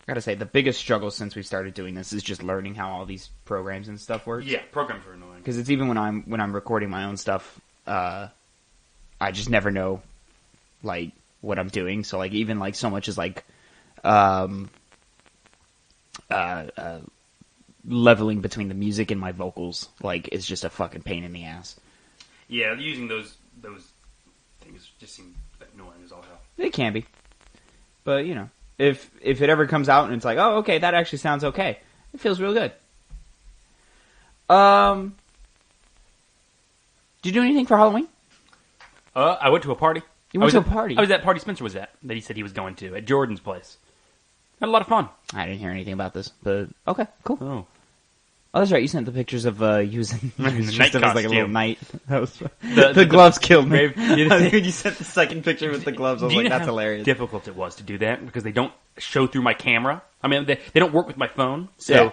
gotta say, the biggest struggle since we started doing this is just learning how all these programs and stuff work. Yeah, programs are annoying. Because it's even when I'm recording my own stuff, I just never know, like, what I'm doing. So, like, even, like, so much as, like, leveling between the music and my vocals, like, is just a fucking pain in the ass. Yeah, using those things just seem annoying as all hell. It can be. But, you know, if it ever comes out and it's like, oh, okay, that actually sounds okay, it feels real good. Did you do anything for Halloween? I went to a party. You went to a party? I was at party Spencer was at, that he said he was going to, at Jordan's place. Had a lot of fun. I didn't hear anything about this, but okay, cool. Oh, that's right. You sent the pictures of using the dressed night up as like a little costume. knight. The gloves killed me. Grave- You sent the second picture with the gloves. I was Do you like, know that's how hilarious. difficult it was to do that because they don't show through my camera. I mean, they don't work with my phone, so Yeah.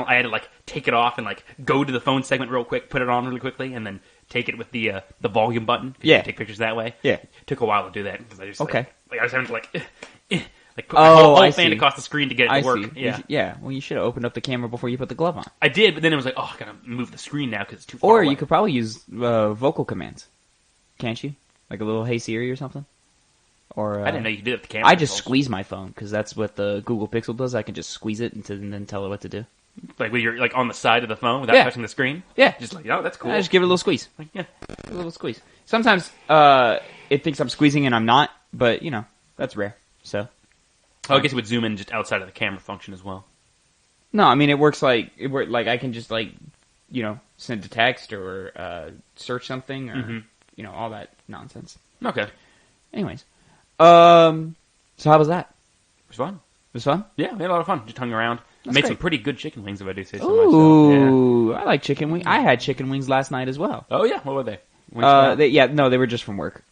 I had to like take it off and like go to the phone segment real quick, put it on really quickly, and then take it with the volume button. 'Cause you can take pictures that way. Yeah. It took a while to do that because I just Okay. like I was having to like put my whole I fan see. across the screen to get it to work. See. Yeah, Yeah. Well, you should have opened up the camera before you put the glove on. I did, but then it was like, oh, I gotta move the screen now because it's too far Or away. you could probably use vocal commands. Can't you? Like a little "Hey Siri" or something. Or I didn't know you could do it with the camera. I just controls. squeeze my phone because that's what the Google Pixel does. I can just squeeze it and then tell it what to do. Like when you're like on the side of the phone without Yeah. touching the screen. Yeah. Just like, oh, that's cool. I just give it a little squeeze. Like, yeah. A little squeeze. Sometimes it thinks I'm squeezing and I'm not, but you know that's rare. So Oh, I guess it would zoom in just outside of the camera function as well. no, I mean it works like I can just like send a text or search something or all that nonsense. Okay. Anyways, so how was that? It was fun. It was fun. Yeah, we had a lot of fun. Just hung around. That's Made great. some pretty good chicken wings if I do say so myself. Ooh, I like chicken wings. I had chicken wings last night as well. Yeah. Oh yeah, what were they? Wings They were just from work.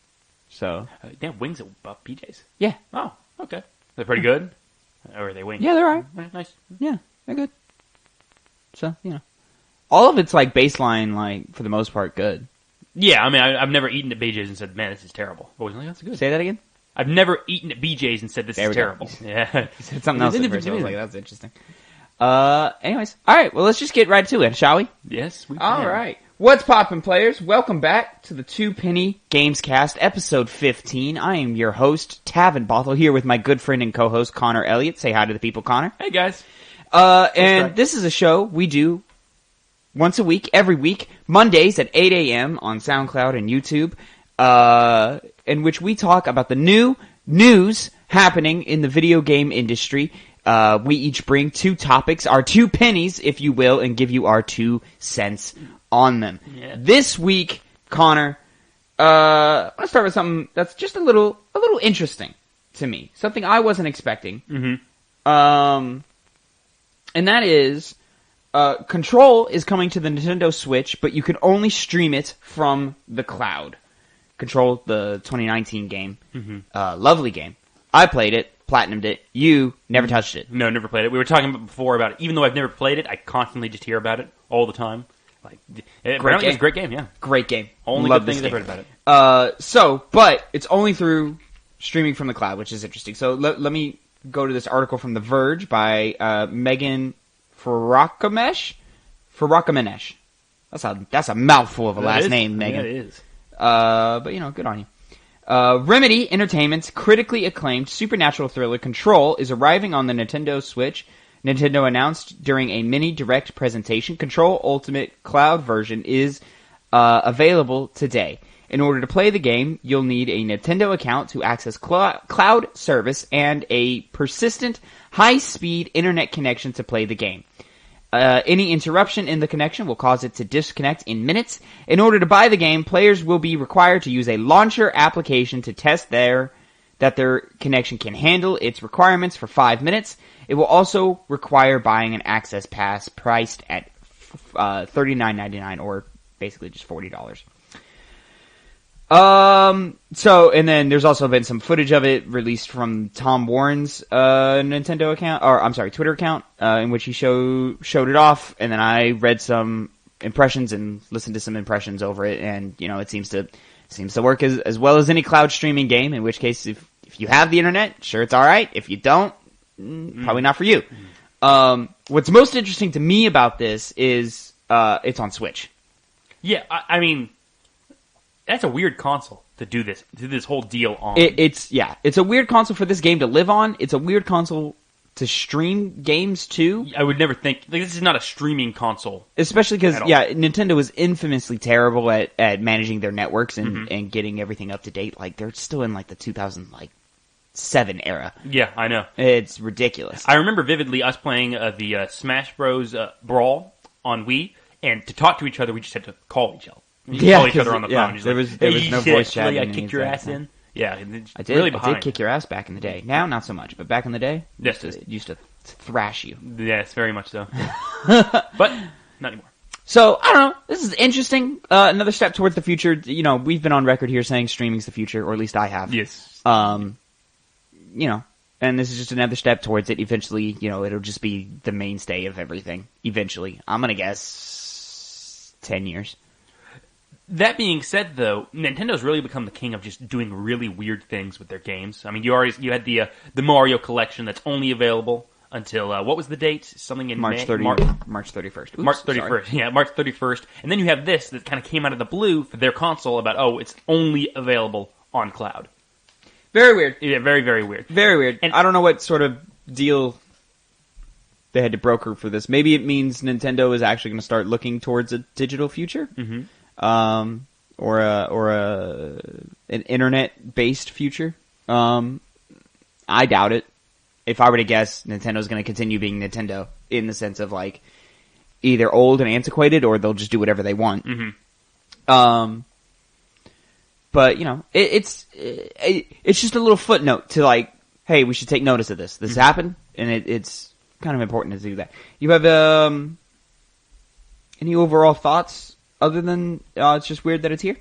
So yeah, wings at PJ's. yeah, Oh, okay. They're pretty good. Or are they wings? yeah, they're alright. Nice. Yeah, they're good. So all of it's like baseline, like for the most part, good. Yeah, I mean, I've never eaten at BJ's and said, man, this is terrible. Always like, that's good. Say that again. I've never eaten at BJ's and said, this There is we go. terrible. Yeah. You said something else at first. I was like, that's interesting. Anyways, all right. Well, let's just get right to it, shall we? Yes, we can. All right. What's poppin', players? Welcome back to the Two Penny Gamescast Ep.15. I am your host, Tavin Bothel, here with my good friend and co-host, Connor Elliott. Say hi to the people, Connor. Hey, guys. And this is a show we do once a week, every week, Mondays at 8 a.m. on SoundCloud and YouTube, in which we talk about the new news happening in the video game industry. We each bring two topics, our 2 pennies, if you will, and give you our 2 cents on them. Yeah. This week, Connor, I want to start with something that's just a little interesting to me. Something I wasn't expecting. Mm-hmm. And that is, Control is coming to the Nintendo Switch, but you can only stream it from the cloud. Control, the 2019 game. Mm-hmm. Lovely game. I played it, platinumed it. You never touched it. No, never played it. We were talking before about it. Even though I've never played it, I constantly just hear about it all the time. Like, apparently it's a great game, yeah. Great game. Only Love good things this I've game. heard about it. But it's only through streaming from the cloud, which is interesting. So let me go to this article from The Verge by Megan Farakamesh. That's a mouthful of a last name, Megan. Yeah, it is. But good on you. Remedy Entertainment's critically acclaimed supernatural thriller Control is arriving on the Nintendo Switch. Nintendo announced during a mini direct presentation, Control Ultimate Cloud version is available today. In order to play the game, you'll need a Nintendo account to access cloud service and a persistent, high-speed internet connection to play the game. Any interruption in the connection will cause it to disconnect in minutes. In order to buy the game, players will be required to use a launcher application to test that their connection can handle its requirements for 5 minutes. It will also require buying an access pass priced at $39.99 or basically just $40. And then there's also been some footage of it released from Tom Warren's Nintendo account, or I'm sorry, Twitter account, in which he showed it off, and then I read some impressions and listened to some impressions over it, and it seems to work as well as any cloud streaming game. In which case, if you have the internet, sure, it's all right. If you don't, probably not for you. What's most interesting to me about this is it's on Switch. Yeah, I mean, that's a weird console to do this whole deal on. It's a weird console for this game to live on. It's a weird console to stream games to. I would never think this is not a streaming console, especially because Nintendo was infamously terrible at managing their networks and getting everything up to date. Like they're still in like the 2007 era. Yeah, I know. It's ridiculous. I remember vividly us playing the Smash Bros. Brawl on Wii, and to talk to each other, we just had to call each other. Call each other on the phone. There was no voice chat. I kicked your ass in. Yeah, I did. Really I did kick your ass back in the day. Now, not so much, but back in the day, used to thrash you. Yes, very much so. But not anymore. So I don't know. This is interesting. Another step towards the future. You know, we've been on record here saying streaming's the future, or at least I have. Yes. You know, and this is just another step towards it. Eventually, you know, it'll just be the mainstay of everything. Eventually, I'm gonna guess 10 years. That being said, though, Nintendo's really become the king of just doing really weird things with their games. I mean, you had the Mario collection that's only available until what was the date? Something in March 31st. March 31st. March 31st. Yeah, March 31st. And then you have this that kind of came out of the blue for their console about it's only available on cloud. Very weird. Yeah, very, very weird. Very weird. And I don't know what sort of deal they had to broker for this. Maybe it means Nintendo is actually going to start looking towards a digital future. Mm-hmm. Or an internet-based future. I doubt it. If I were to guess, Nintendo's going to continue being Nintendo in the sense of like either old and antiquated, or they'll just do whatever they want. Mm-hmm. But you know, it's just a little footnote to like, hey, we should take notice of this. This happened, and it's kind of important to do that. You have any overall thoughts? Other than it's just weird that it's here.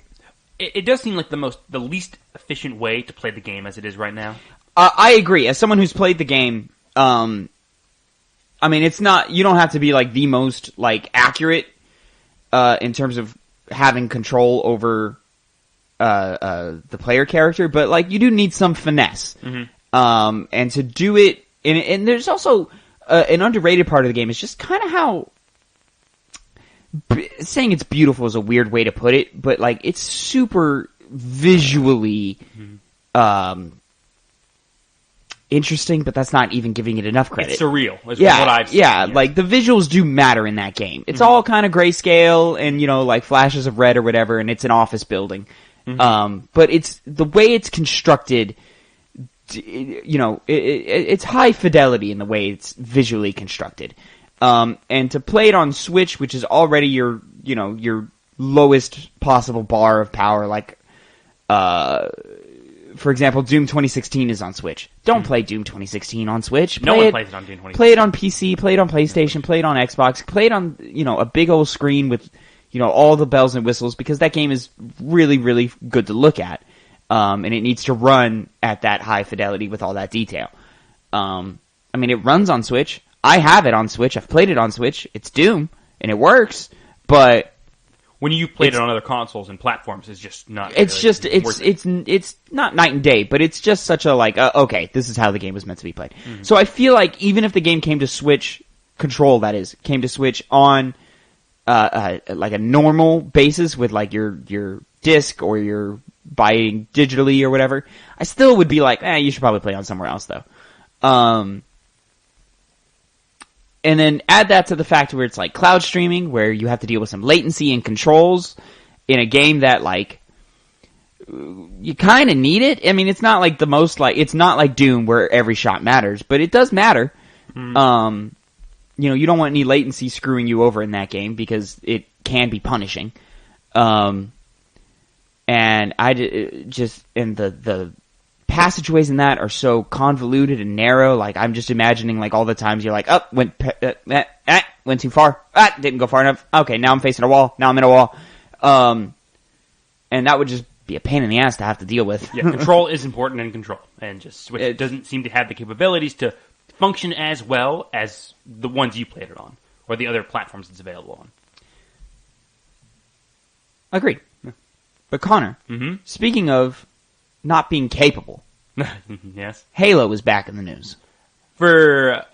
It does seem like the least efficient way to play the game as it is right now. I agree. As someone who's played the game, I mean, it's not. You don't have to be like the most like accurate in terms of having control over the player character, but like you do need some finesse. Mm-hmm. And to do it, and there's also an underrated part of the game is just kind of how. Saying it's beautiful is a weird way to put it, but like it's super visually interesting, but that's not even giving it enough credit. It's surreal, is what I've seen. Yeah, like the visuals do matter in that game. It's all kind of grayscale and, you know, like flashes of red or whatever, and it's an office building. But it's the way it's constructed, you know, it's high fidelity in the way it's visually constructed. And to play it on Switch, which is already your lowest possible bar of power, like, for example, Doom 2016 is on Switch. Don't play Doom 2016 on Switch. No one plays it on Doom 2016. Play it on PC, play it on PlayStation, play it on Xbox, play it on, you know, a big old screen with, you know, all the bells and whistles, because that game is really, really good to look at. And it needs to run at that high fidelity with all that detail. I mean, it runs on Switch. I have it on Switch. I've played it on Switch. It's Doom, and it works, but when you played it on other consoles and platforms, it's just not. It's not night and day, but it's just such a like. Okay, this is how the game was meant to be played. Mm-hmm. So I feel like even if the game came to Switch Control, that is, came to Switch on like a normal basis with like your disc or your buying digitally or whatever, I still would be like, you should probably play on somewhere else though. And then add that to the fact where it's like cloud streaming, where you have to deal with some latency and controls in a game that like you kind of need it. I mean, it's not like it's not like Doom where every shot matters, but it does matter. Mm. You know, you don't want any latency screwing you over in that game because it can be punishing. And the passageways in that are so convoluted and narrow. Like, I'm just imagining, like, all the times you're like, went too far. Didn't go far enough. Okay, now I'm facing a wall. Now I'm in a wall. And that would just be a pain in the ass to have to deal with. Yeah, control is important in Control. And just Switch doesn't seem to have the capabilities to function as well as the ones you played it on, or the other platforms it's available on. Agreed. Yeah. But Connor, speaking of not being capable. Yes. Halo is back in the news. for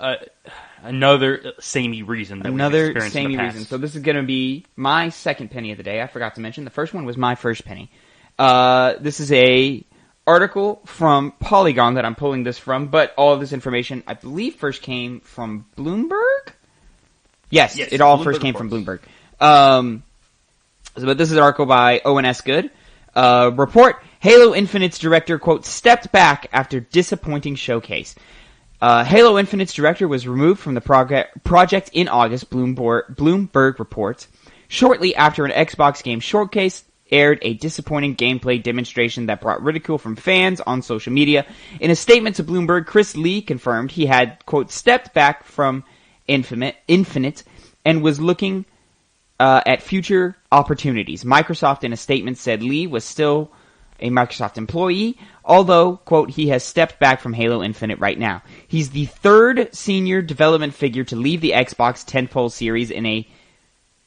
another samey reason. Another samey reason. So this is going to be my second penny of the day. I forgot to mention the first one was my first penny. This is a article from Polygon that I'm pulling this from, but all of this information, I believe, first came from Bloomberg? Yes, it all first came from Bloomberg. But this is an article by Owen S. Good. Report, Halo Infinite's director, quote, stepped back after disappointing showcase. Halo Infinite's director was removed from the project in August, Bloomberg reports. Shortly after an Xbox game showcase aired a disappointing gameplay demonstration that brought ridicule from fans on social media. In a statement to Bloomberg, Chris Lee confirmed he had, quote, stepped back from Infinite and was looking at future opportunities. Microsoft, in a statement, said Lee was still a Microsoft employee, although, quote, he has stepped back from Halo Infinite right now. He's the third senior development figure to leave the Xbox tentpole series in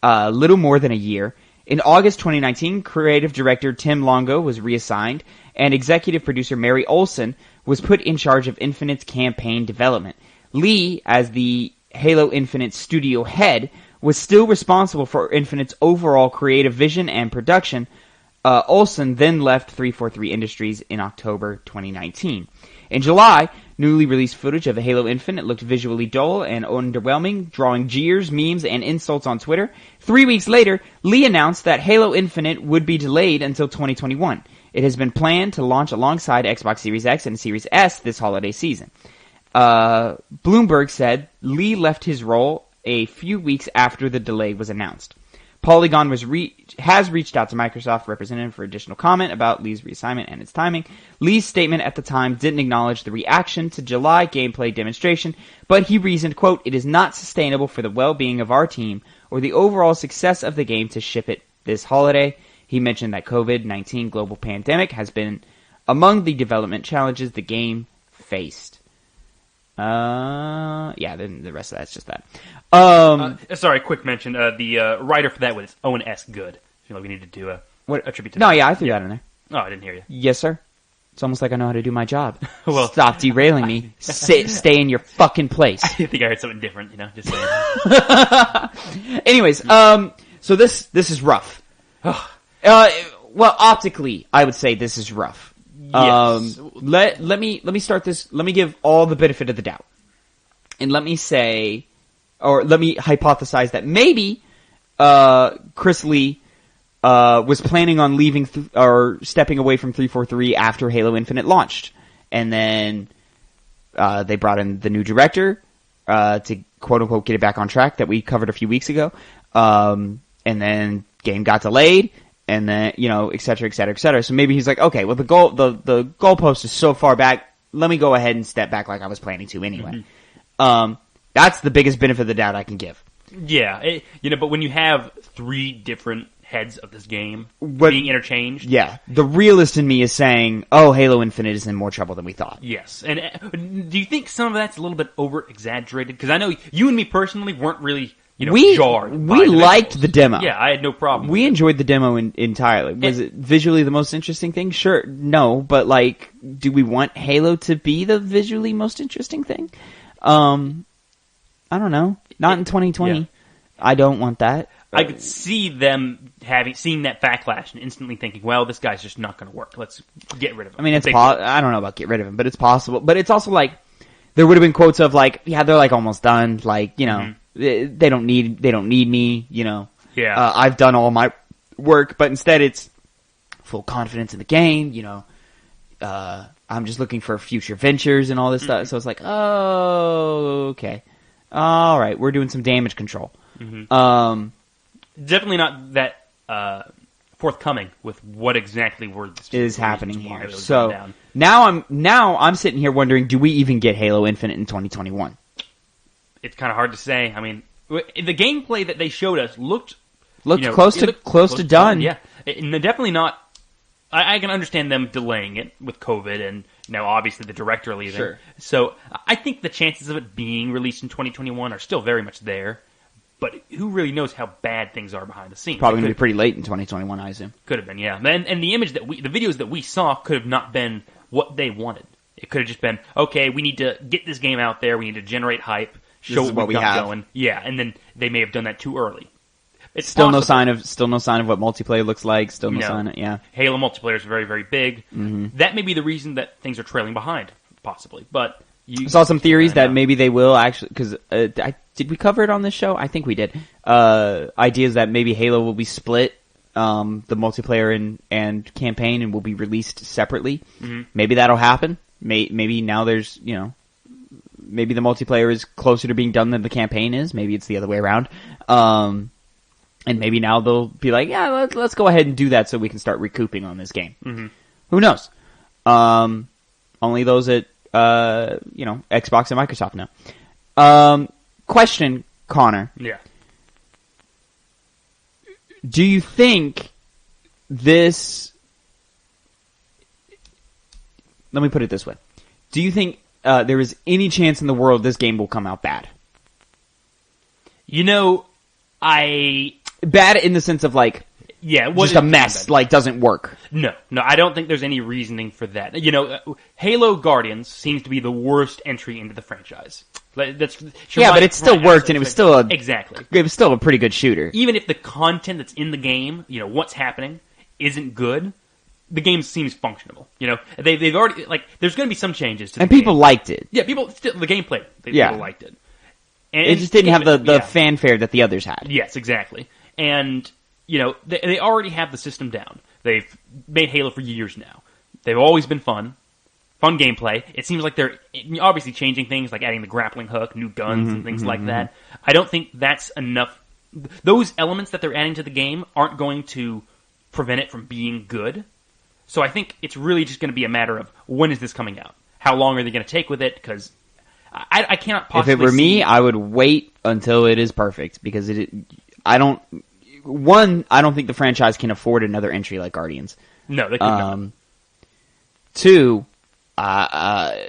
a little more than a year. In August 2019, creative director Tim Longo was reassigned, and executive producer Mary Olson was put in charge of Infinite's campaign development. Lee, as the Halo Infinite studio head, was still responsible for Infinite's overall creative vision and production. Olson then left 343 Industries in October 2019. In July, newly released footage of Halo Infinite looked visually dull and underwhelming, drawing jeers, memes, and insults on Twitter. 3 weeks later, Lee announced that Halo Infinite would be delayed until 2021. It has been planned to launch alongside Xbox Series X and Series S this holiday season. Bloomberg said Lee left his role a few weeks after the delay was announced. Polygon has reached out to Microsoft representative for additional comment about Lee's reassignment and its timing. Lee's statement at the time didn't acknowledge the reaction to July gameplay demonstration, but he reasoned, quote, it is not sustainable for the well-being of our team or the overall success of the game to ship it this holiday. He mentioned that COVID-19 global pandemic has been among the development challenges the game faced. Then the rest of that's just that. Sorry, quick mention. The writer for that was Owen S. Good. I feel like we needed to attribute to that. No, yeah, I threw that in there. Oh, I didn't hear you. Yes, sir. It's almost like I know how to do my job. Well, stop derailing me. Stay in your fucking place. I think I heard something different, just saying. Anyways, so this is rough. Well, optically, I would say this is rough. Yes. Let me start this. Let me give all the benefit of the doubt. And let me say, or let me hypothesize that maybe, Chris Lee, was planning on leaving, or stepping away from 343 after Halo Infinite launched. And then, they brought in the new director, to quote unquote get it back on track that we covered a few weeks ago. And then game got delayed. And then, et cetera, et cetera, et cetera. So maybe he's like, okay, well, the goalpost is so far back. Let me go ahead and step back like I was planning to anyway. Mm-hmm. That's the biggest benefit of the doubt I can give. Yeah, but when you have three different heads of this game being interchanged. Yeah, the realist in me is saying, oh, Halo Infinite is in more trouble than we thought. Yes. And do you think some of that's a little bit over-exaggerated? Because I know you and me personally weren't really... jarred. We liked the demo. Yeah, I had no problem. We enjoyed the demo entirely. Was it visually the most interesting thing? Sure, no, but do we want Halo to be the visually most interesting thing? I don't know. Not in 2020. Yeah. I don't want that. I could see them seeing that backlash and instantly thinking, well, this guy's just not going to work. Let's get rid of him. I mean, I don't know about get rid of him, but it's possible. But it's also there would have been quotes of yeah, they're almost done. Mm-hmm. They don't need me, Yeah. I've done all my work, but instead it's full confidence in the game, I'm just looking for future ventures and all this stuff. So it's oh, okay. All right, we're doing some damage control. Mm-hmm. Definitely not that forthcoming with what exactly is happening here. So now I'm sitting here wondering, do we even get Halo Infinite in 2021? It's kind of hard to say. I mean, the gameplay that they showed us looked close to done. Yeah, and they're definitely not. I can understand them delaying it with COVID and obviously the director leaving. Sure. So I think the chances of it being released in 2021 are still very much there. But who really knows how bad things are behind the scenes? Probably going to be pretty late in 2021, I assume. Could have been, yeah. And the videos that we saw could have not been what they wanted. It could have just been, okay, we need to get this game out there, we need to generate hype, show what we got going. Yeah, and then they may have done that too early. It's still no sign of what multiplayer looks like. Still no sign of, yeah. Halo multiplayer is very, very big. Mm-hmm. That may be the reason that things are trailing behind, possibly. But I saw some theories that maybe they will actually, because did we cover it on this show? I think we did. Ideas that maybe Halo will be split, the multiplayer and campaign, and will be released separately. Mm-hmm. Maybe that'll happen. Maybe now there's, maybe the multiplayer is closer to being done than the campaign is. Maybe it's the other way around. And maybe now they'll be like, yeah, let's go ahead and do that so we can start recouping on this game. Mm-hmm. Who knows? Only those at, Xbox and Microsoft know. Question, Connor. Yeah. Do you think this... Let me put it this way. Do you think there is any chance in the world this game will come out bad? Bad in the sense of just a mess, doesn't work. No, I don't think there's any reasoning for that. Halo Guardians seems to be the worst entry into the franchise. But it still worked, and it was still It was still a pretty good shooter. Even if the content that's in the game, what's happening, isn't good, the game seems functional. They've already there's going to be some changes to the game. And people liked it. Yeah, the gameplay. People liked it. And it just didn't have the fanfare that the others had. Yes, exactly. And they already have the system down. They've made Halo for years now. They've always been fun gameplay. It seems like they're obviously changing things, like adding the grappling hook, new guns, and things like that. I don't think that's enough. Those elements that they're adding to the game aren't going to prevent it from being good. So I think it's really just going to be a matter of when is this coming out? How long are they going to take with it? Because I cannot possibly. If it were me, I would wait until it is perfect because I don't think the franchise can afford another entry like Guardians. No, they couldn't. Two, Xbox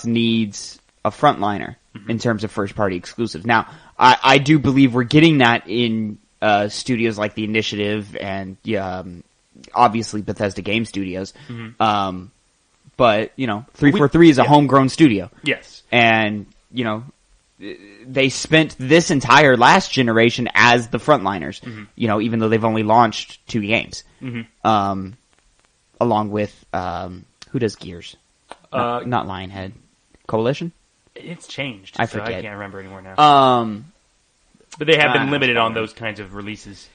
needs a frontliner in terms of first-party exclusives. Now, I do believe we're getting that in studios like The Initiative and obviously Bethesda Game Studios. Mm-hmm. But 343 is a homegrown studio. Yes, and they spent this entire last generation as the frontliners. Mm-hmm. Even though they've only launched 2 games. Mm-hmm. Along with who does Gears? Not Lionhead. Coalition? It's changed. I forget. I can't remember anymore now. But they have been limited on those kinds of releases.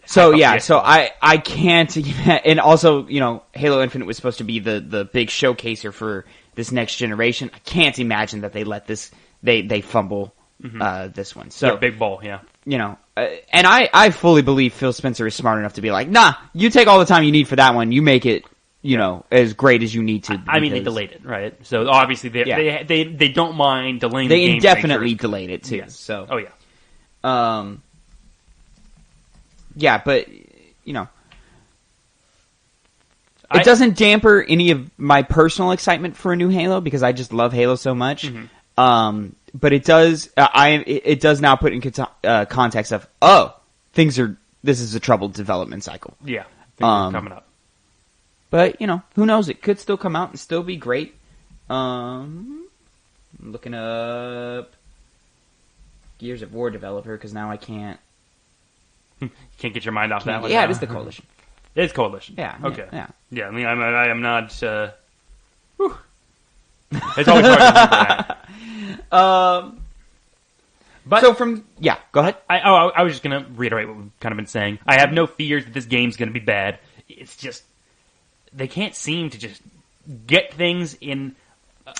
So I can't. And also, Halo Infinite was supposed to be the big showcaser for this next generation. I can't imagine that they let this they fumble this one. So big ball, yeah. And I fully believe Phil Spencer is smart enough to be like, nah, you take all the time you need for that one. You make it, as great as you need to. I mean, they delayed it, right? So obviously they don't mind delaying. They indefinitely delayed it too. Yes. So yeah. But it doesn't damper any of my personal excitement for a new Halo because I just love Halo so much. Mm-hmm. But it does. It does now put in context of this is a troubled development cycle. Yeah, things are coming up. But who knows? It could still come out and still be great. I'm looking up Gears of War developer because now I can't. You can't get your mind off that one. Yeah, now. It is the Coalition. It is Coalition. Yeah. Okay. Yeah. I mean, I am not. It's always hard to remember that. But go ahead. I was just gonna reiterate what we've kind of been saying. I have no fears that this game's gonna be bad. It's just they can't seem to just get things in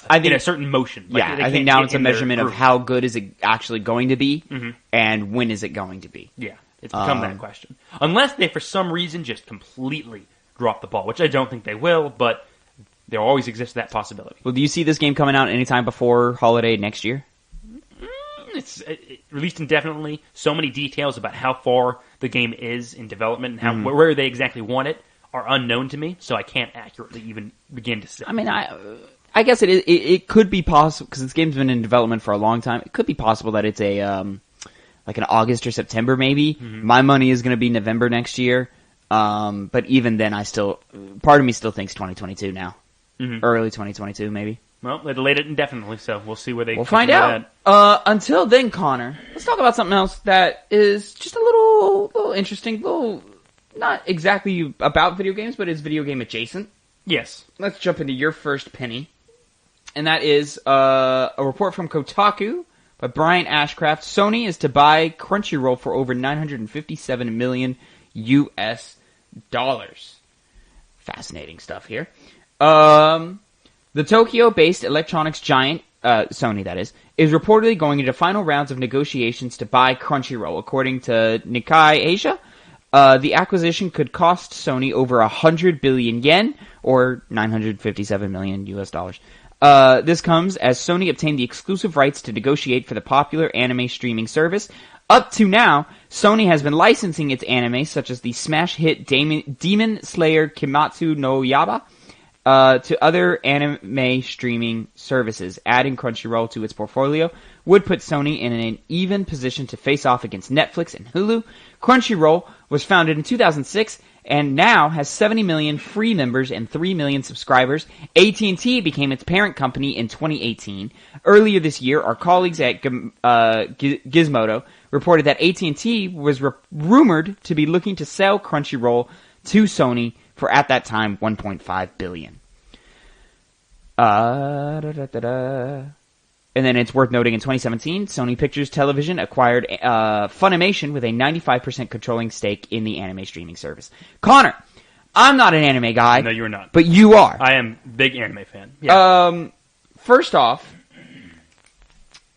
a certain motion. I think now it's a measurement of how good is it actually going to be, and when is it going to be. Yeah, it's become that question. Unless they, for some reason, just completely drop the ball, which I don't think they will, but there always exists that possibility. Well, do you see this game coming out anytime before holiday next year? It's released indefinitely. So many details about how far the game is in development and where they exactly want it are unknown to me, so I can't accurately even begin to say. I mean, I guess it could be possible, because this game's been in development for a long time. It could be possible that it's like an August or September maybe. Mm-hmm. My money is going to be November next year. But even then, part of me still thinks 2022 now. Early 2022, maybe. Well, they delayed it indefinitely, so we'll see where they. We'll find out. Until then, Connor, let's talk about something else that is just a little interesting, not exactly about video games, but is video game adjacent. Yes. Let's jump into your first penny, and that is a report from Kotaku by Brian Ashcraft. Sony is to buy Crunchyroll for over $957 million US. Fascinating stuff here. The Tokyo-based electronics giant, Sony that is reportedly going into final rounds of negotiations to buy Crunchyroll. According to Nikkei Asia, the acquisition could cost Sony over 100 billion yen, or 957 million US dollars. This comes as Sony obtained the exclusive rights to negotiate for the popular anime streaming service. Up to now, Sony has been licensing its anime, such as the smash hit Demon Slayer Kimetsu no Yaiba, to other anime streaming services. Adding Crunchyroll to its portfolio would put Sony in an even position to face off against Netflix and Hulu. Crunchyroll was founded in 2006 and now has 70 million free members and 3 million subscribers. AT&T became its parent company in 2018. Earlier this year, our colleagues at Gizmodo reported that AT&T was rumored to be looking to sell Crunchyroll to Sony for, at that time, $1.5 billion. And then it's worth noting in 2017, Sony Pictures Television acquired Funimation with a 95% controlling stake in the anime streaming service. Connor, I'm not an anime guy. No, you're not. But you are. I am a big anime fan. Yeah. First off,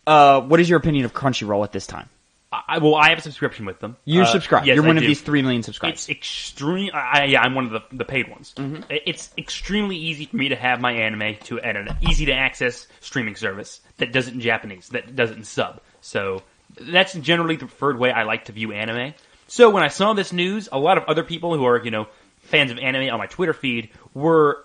what is your opinion of Crunchyroll at this time? I have a subscription with them. You subscribe. Yes, You're one I of do. these 3 million subscribers. It's extreme. I'm one of the paid ones. Mm-hmm. It's extremely easy for me to have my anime at an easy to access streaming service that does it in Japanese, that does it in sub. So that's generally the preferred way I like to view anime. So when I saw this news, a lot of other people who are fans of anime on my Twitter feed were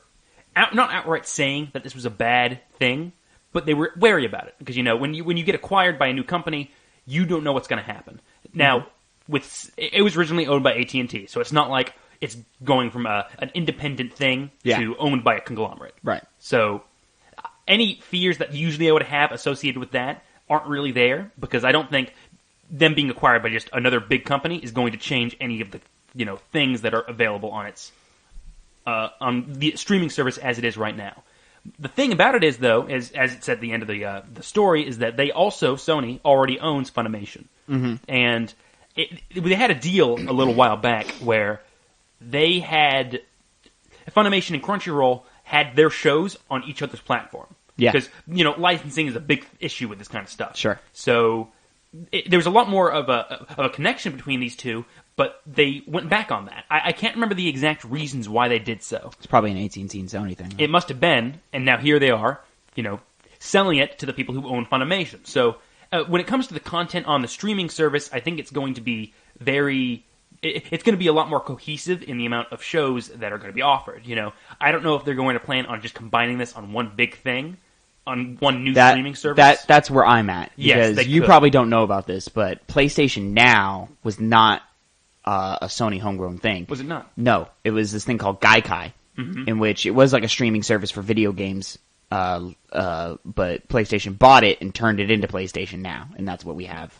not outright saying that this was a bad thing, but they were wary about it because when you get acquired by a new company, you don't know what's going to happen. Now, it was originally owned by AT&T, so it's not like it's going from an independent thing to owned by a conglomerate. Right. So any fears that usually I would have associated with that aren't really there, because I don't think them being acquired by just another big company is going to change any of the things that are available on its on the streaming service as it is right now. The thing about it is, though, as it said at the end of the story, is that Sony already owns Funimation. Mm-hmm. And they had a deal a little while back where they had Funimation and Crunchyroll had their shows on each other's platform. Yeah. Because, licensing is a big issue with this kind of stuff. Sure. So there was a lot more of a connection between these two, but they went back on that. I can't remember the exact reasons why they did so. It's probably an AT&T and Sony thing. It must have been, and now here they are, selling it to the people who own Funimation. So when it comes to the content on the streaming service, I think it's going to be it's going to be a lot more cohesive in the amount of shows that are going to be offered. I don't know if they're going to plan on just combining this on one big thing, on one new streaming service. That's where I'm at. Yes, because you probably don't know about this, but PlayStation Now was not a Sony homegrown thing. Was it not? No. It was this thing called Gaikai, in which it was like a streaming service for video games, but PlayStation bought it and turned it into PlayStation Now, and that's what we have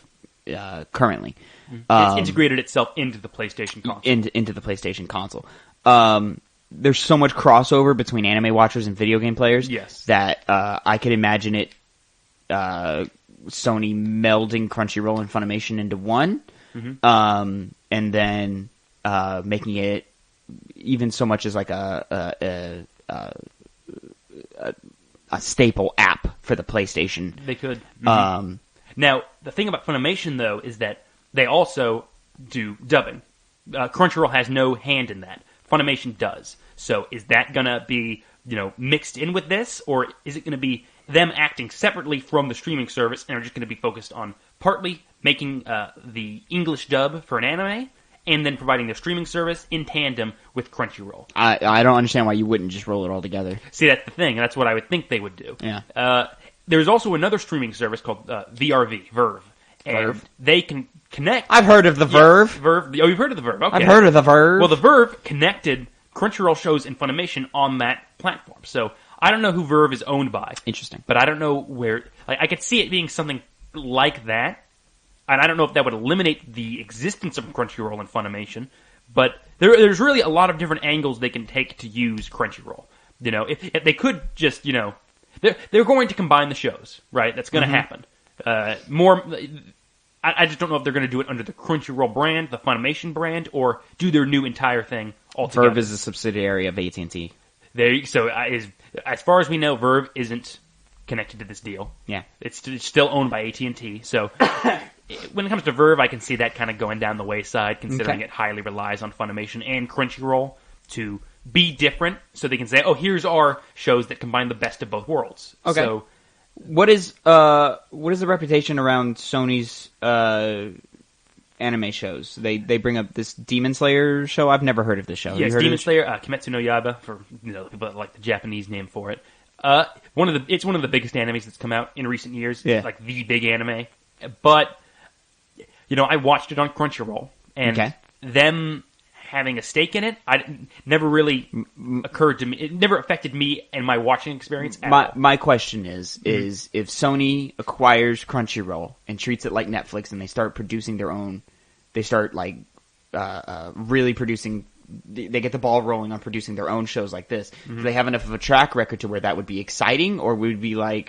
currently. It's integrated itself into the PlayStation console. Into the PlayStation console. There's so much crossover between anime watchers and video game players that I could imagine it Sony melding Crunchyroll and Funimation into one, and then making it even so much as like a staple app for the PlayStation. They could. Now, the thing about Funimation, though, is that they also do dubbing. Crunchyroll has no hand in that. Funimation does. So is that going to be, mixed in with this? Or is it going to be them acting separately from the streaming service and are just going to be focused on partly making the English dub for an anime and then providing their streaming service in tandem with Crunchyroll? I don't understand why you wouldn't just roll it all together. See, that's the thing, and that's what I would think they would do. Yeah. There's also another streaming service called Verve. And they can connect. I've heard of the Verve. Verve. Oh, you've heard of the Verve. Okay. I've heard of the Verve. Well, the Verve connected Crunchyroll shows and Funimation on that platform. So I don't know who Verve is owned by. Interesting. But I don't know where... Like, I could see it being something like that, and I don't know if that would eliminate the existence of Crunchyroll and Funimation, but there's really a lot of different angles they can take to use Crunchyroll. You know, if they could just, you know... They're going to combine the shows, right? That's going to happen. I just don't know if they're going to do it under the Crunchyroll brand, the Funimation brand, or do their new entire thing altogether. Verve is a subsidiary of AT&T. As far as we know, Verve isn't connected to this deal. Yeah. It's still owned by AT&T. So when it comes to Verve, I can see that kind of going down the wayside, considering it highly relies on Funimation and Crunchyroll to be different, so they can say, "Oh, here's our shows that combine the best of both worlds." Okay. So, what is the reputation around Sony's anime shows? They bring up this Demon Slayer show. I've never heard of this show. Yes, Demon Slayer, Kimetsu no Yaiba, for people that like the Japanese name for it. It's one of the biggest animes that's come out in recent years. Yeah. Like the big anime. But I watched it on Crunchyroll, and them having a stake in it, never really occurred to me. It never affected me and my watching experience at all. My question is if Sony acquires Crunchyroll and treats it like Netflix, and they start producing their own, they start really producing, they get the ball rolling on producing their own shows like this. Do they have enough of a track record to where that would be exciting, or would it be I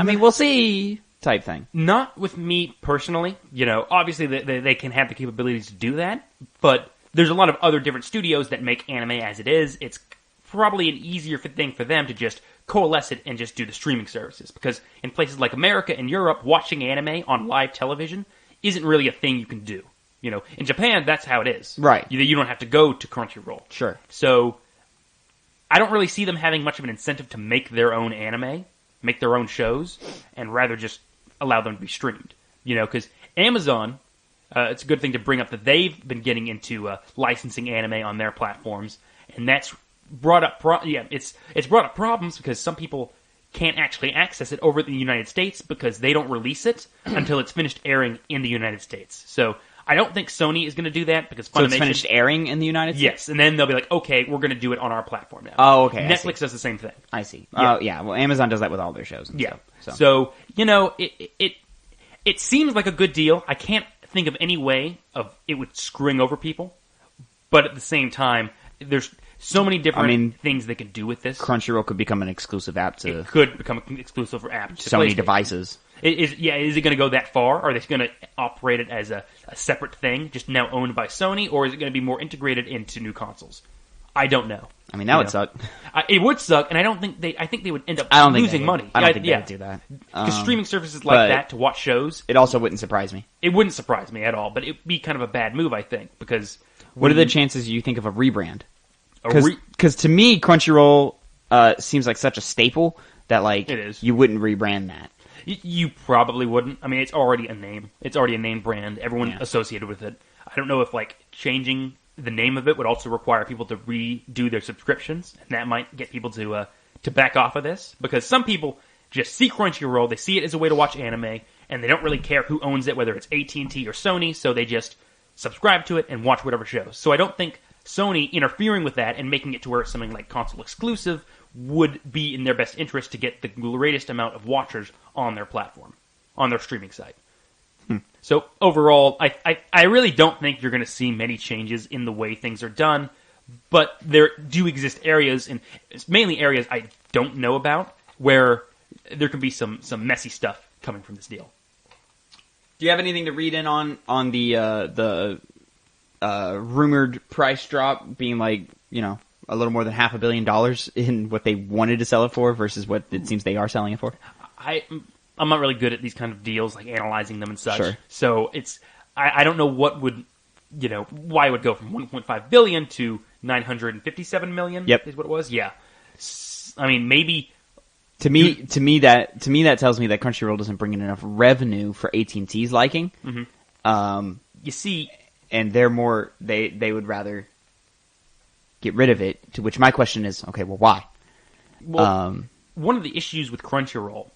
mean, we'll see type thing? Not with me personally. Obviously they can have the capabilities to do that, but there's a lot of other different studios that make anime as it is. It's probably an easier thing for them to just coalesce it and just do the streaming services, because in places like America and Europe, watching anime on live television isn't really a thing you can do. In Japan, that's how it is. Right. You don't have to go to Crunchyroll. Sure. So I don't really see them having much of an incentive to make their own anime, make their own shows, and rather just allow them to be streamed. Because Amazon, it's a good thing to bring up that they've been getting into licensing anime on their platforms, and that's brought up it's brought up problems because some people can't actually access it over in the United States because they don't release it until it's finished airing in the United States. So I don't think Sony is going to do that because Funimation... So it's finished airing in the United States? Yes, and then they'll be like, okay, we're going to do it on our platform now. Oh, okay. Netflix does the same thing. I see. Yeah. Yeah. Well, Amazon does that with all their shows. And stuff, So it seems like a good deal. I can't think of any way of it would screwing over people, but at the same time, there's so many different things they can do with this. Crunchyroll could become an exclusive app to... It could become an exclusive app to Sony devices. Is it going to go that far? Are they going to operate it as a separate thing, just now owned by Sony, or is it going to be more integrated into new consoles? I don't know. I mean, that would suck. It would suck, and I think they would end up losing money. I don't think they would do that. Because streaming services like that to watch shows... It also wouldn't surprise me. It wouldn't surprise me at all, but it would be kind of a bad move, I think, because... What are the chances you think of a rebrand? Because to me, Crunchyroll seems like such a staple that it is. You wouldn't rebrand that. You probably wouldn't. I mean, it's already a name. It's already a name brand. Everyone associated with it. I don't know if changing the name of it would also require people to redo their subscriptions, and that might get people to back off of this, because some people just see Crunchyroll, they see it as a way to watch anime, and they don't really care who owns it, whether it's AT&T or Sony, so they just subscribe to it and watch whatever shows. So I don't think Sony interfering with that and making it to where it's something like console exclusive would be in their best interest to get the greatest amount of watchers on their platform, on their streaming site. So overall, I really don't think you're going to see many changes in the way things are done, but there do exist areas, and it's mainly areas I don't know about, where there could be some messy stuff coming from this deal. Do you have anything to read in on the rumored price drop being a little more than $500 million in what they wanted to sell it for versus what it seems they are selling it for? I'm not really good at these kind of deals, like analyzing them and such. Sure. So I don't know what would, why it would go from 1.5 billion to 957 million. Yep. Is what it was. Yeah. I mean, maybe. To me that tells me that Crunchyroll doesn't bring in enough revenue for AT&T's liking. Mm-hmm. You see, and they're more they would rather get rid of it. To which my question is, okay, well, why? Well, one of the issues with Crunchyroll,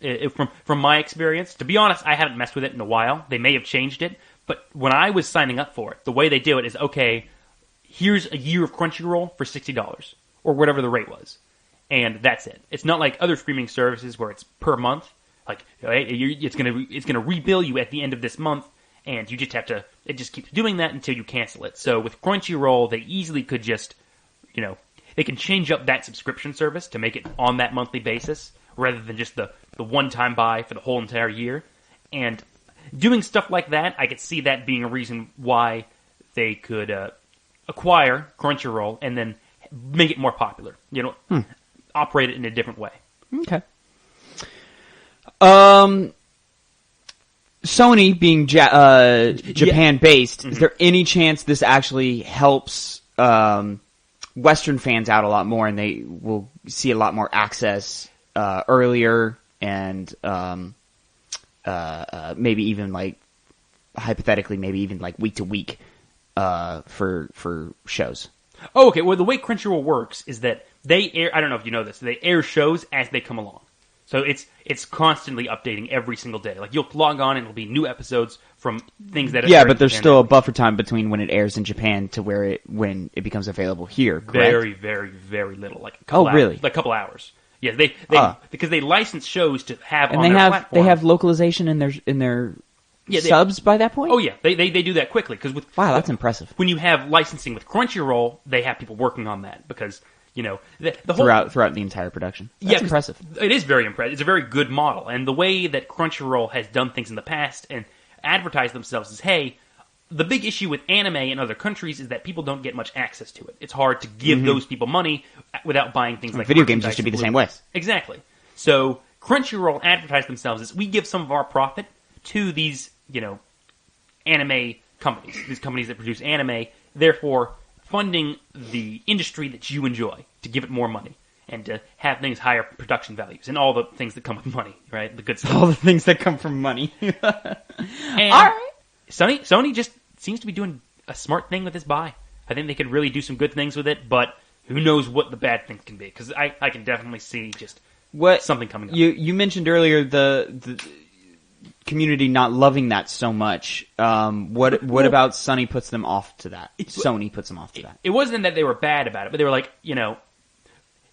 from my experience, to be honest, I haven't messed with it in a while. They may have changed it, but when I was signing up for it, the way they do it is, okay, here's a year of Crunchyroll for $60, or whatever the rate was. And that's it. It's not like other streaming services where it's per month. Like, it's gonna rebill you at the end of this month, and you just have to. It just keeps doing that until you cancel it. So with Crunchyroll, they easily could just, they can change up that subscription service to make it on that monthly basis rather than just the one-time buy for the whole entire year. And doing stuff like that, I could see that being a reason why they could acquire Crunchyroll and then make it more popular. Operate it in a different way. Okay. Sony being Japan-based, is there any chance this actually helps Western fans out a lot more, and they will see a lot more access earlier, and maybe even like hypothetically, maybe even like week to week for shows? Oh, okay. Well, the way Crunchyroll works is that they air. I don't know if you know this. They air shows as they come along. So it's constantly updating every single day. Like you'll log on and it'll be new episodes from things that. Yeah, but there's still a buffer time between when it airs in Japan to when it becomes available here. Correct? Very, very, very little. Like a couple really? Like a couple hours. Yeah, they because they license shows to have and on they their have platform. they have localization in their subs by that point. Oh yeah, they do that quickly because wow, that's impressive. When you have licensing with Crunchyroll, they have people working on that because. The whole throughout the entire production. That's impressive. It is very impressive. It's a very good model, and the way that Crunchyroll has done things in the past and advertised themselves is, hey, the big issue with anime in other countries is that people don't get much access to it. It's hard to give those people money without buying things like video games used to be the same way. Exactly. So Crunchyroll advertised themselves as we give some of our profit to these, anime companies, these companies that produce anime. Therefore, funding the industry that you enjoy to give it more money and to have things higher production values and all the things that come with money, right? The good stuff. All the things that come from money. And all right. Sony just seems to be doing a smart thing with this buy. I think they could really do some good things with it, but who knows what the bad things can be? Because I can definitely see just something coming up. You mentioned earlier the community not loving that so much. What about Sony puts them off to that? Sony puts them off to that. It wasn't that they were bad about it, but they were like,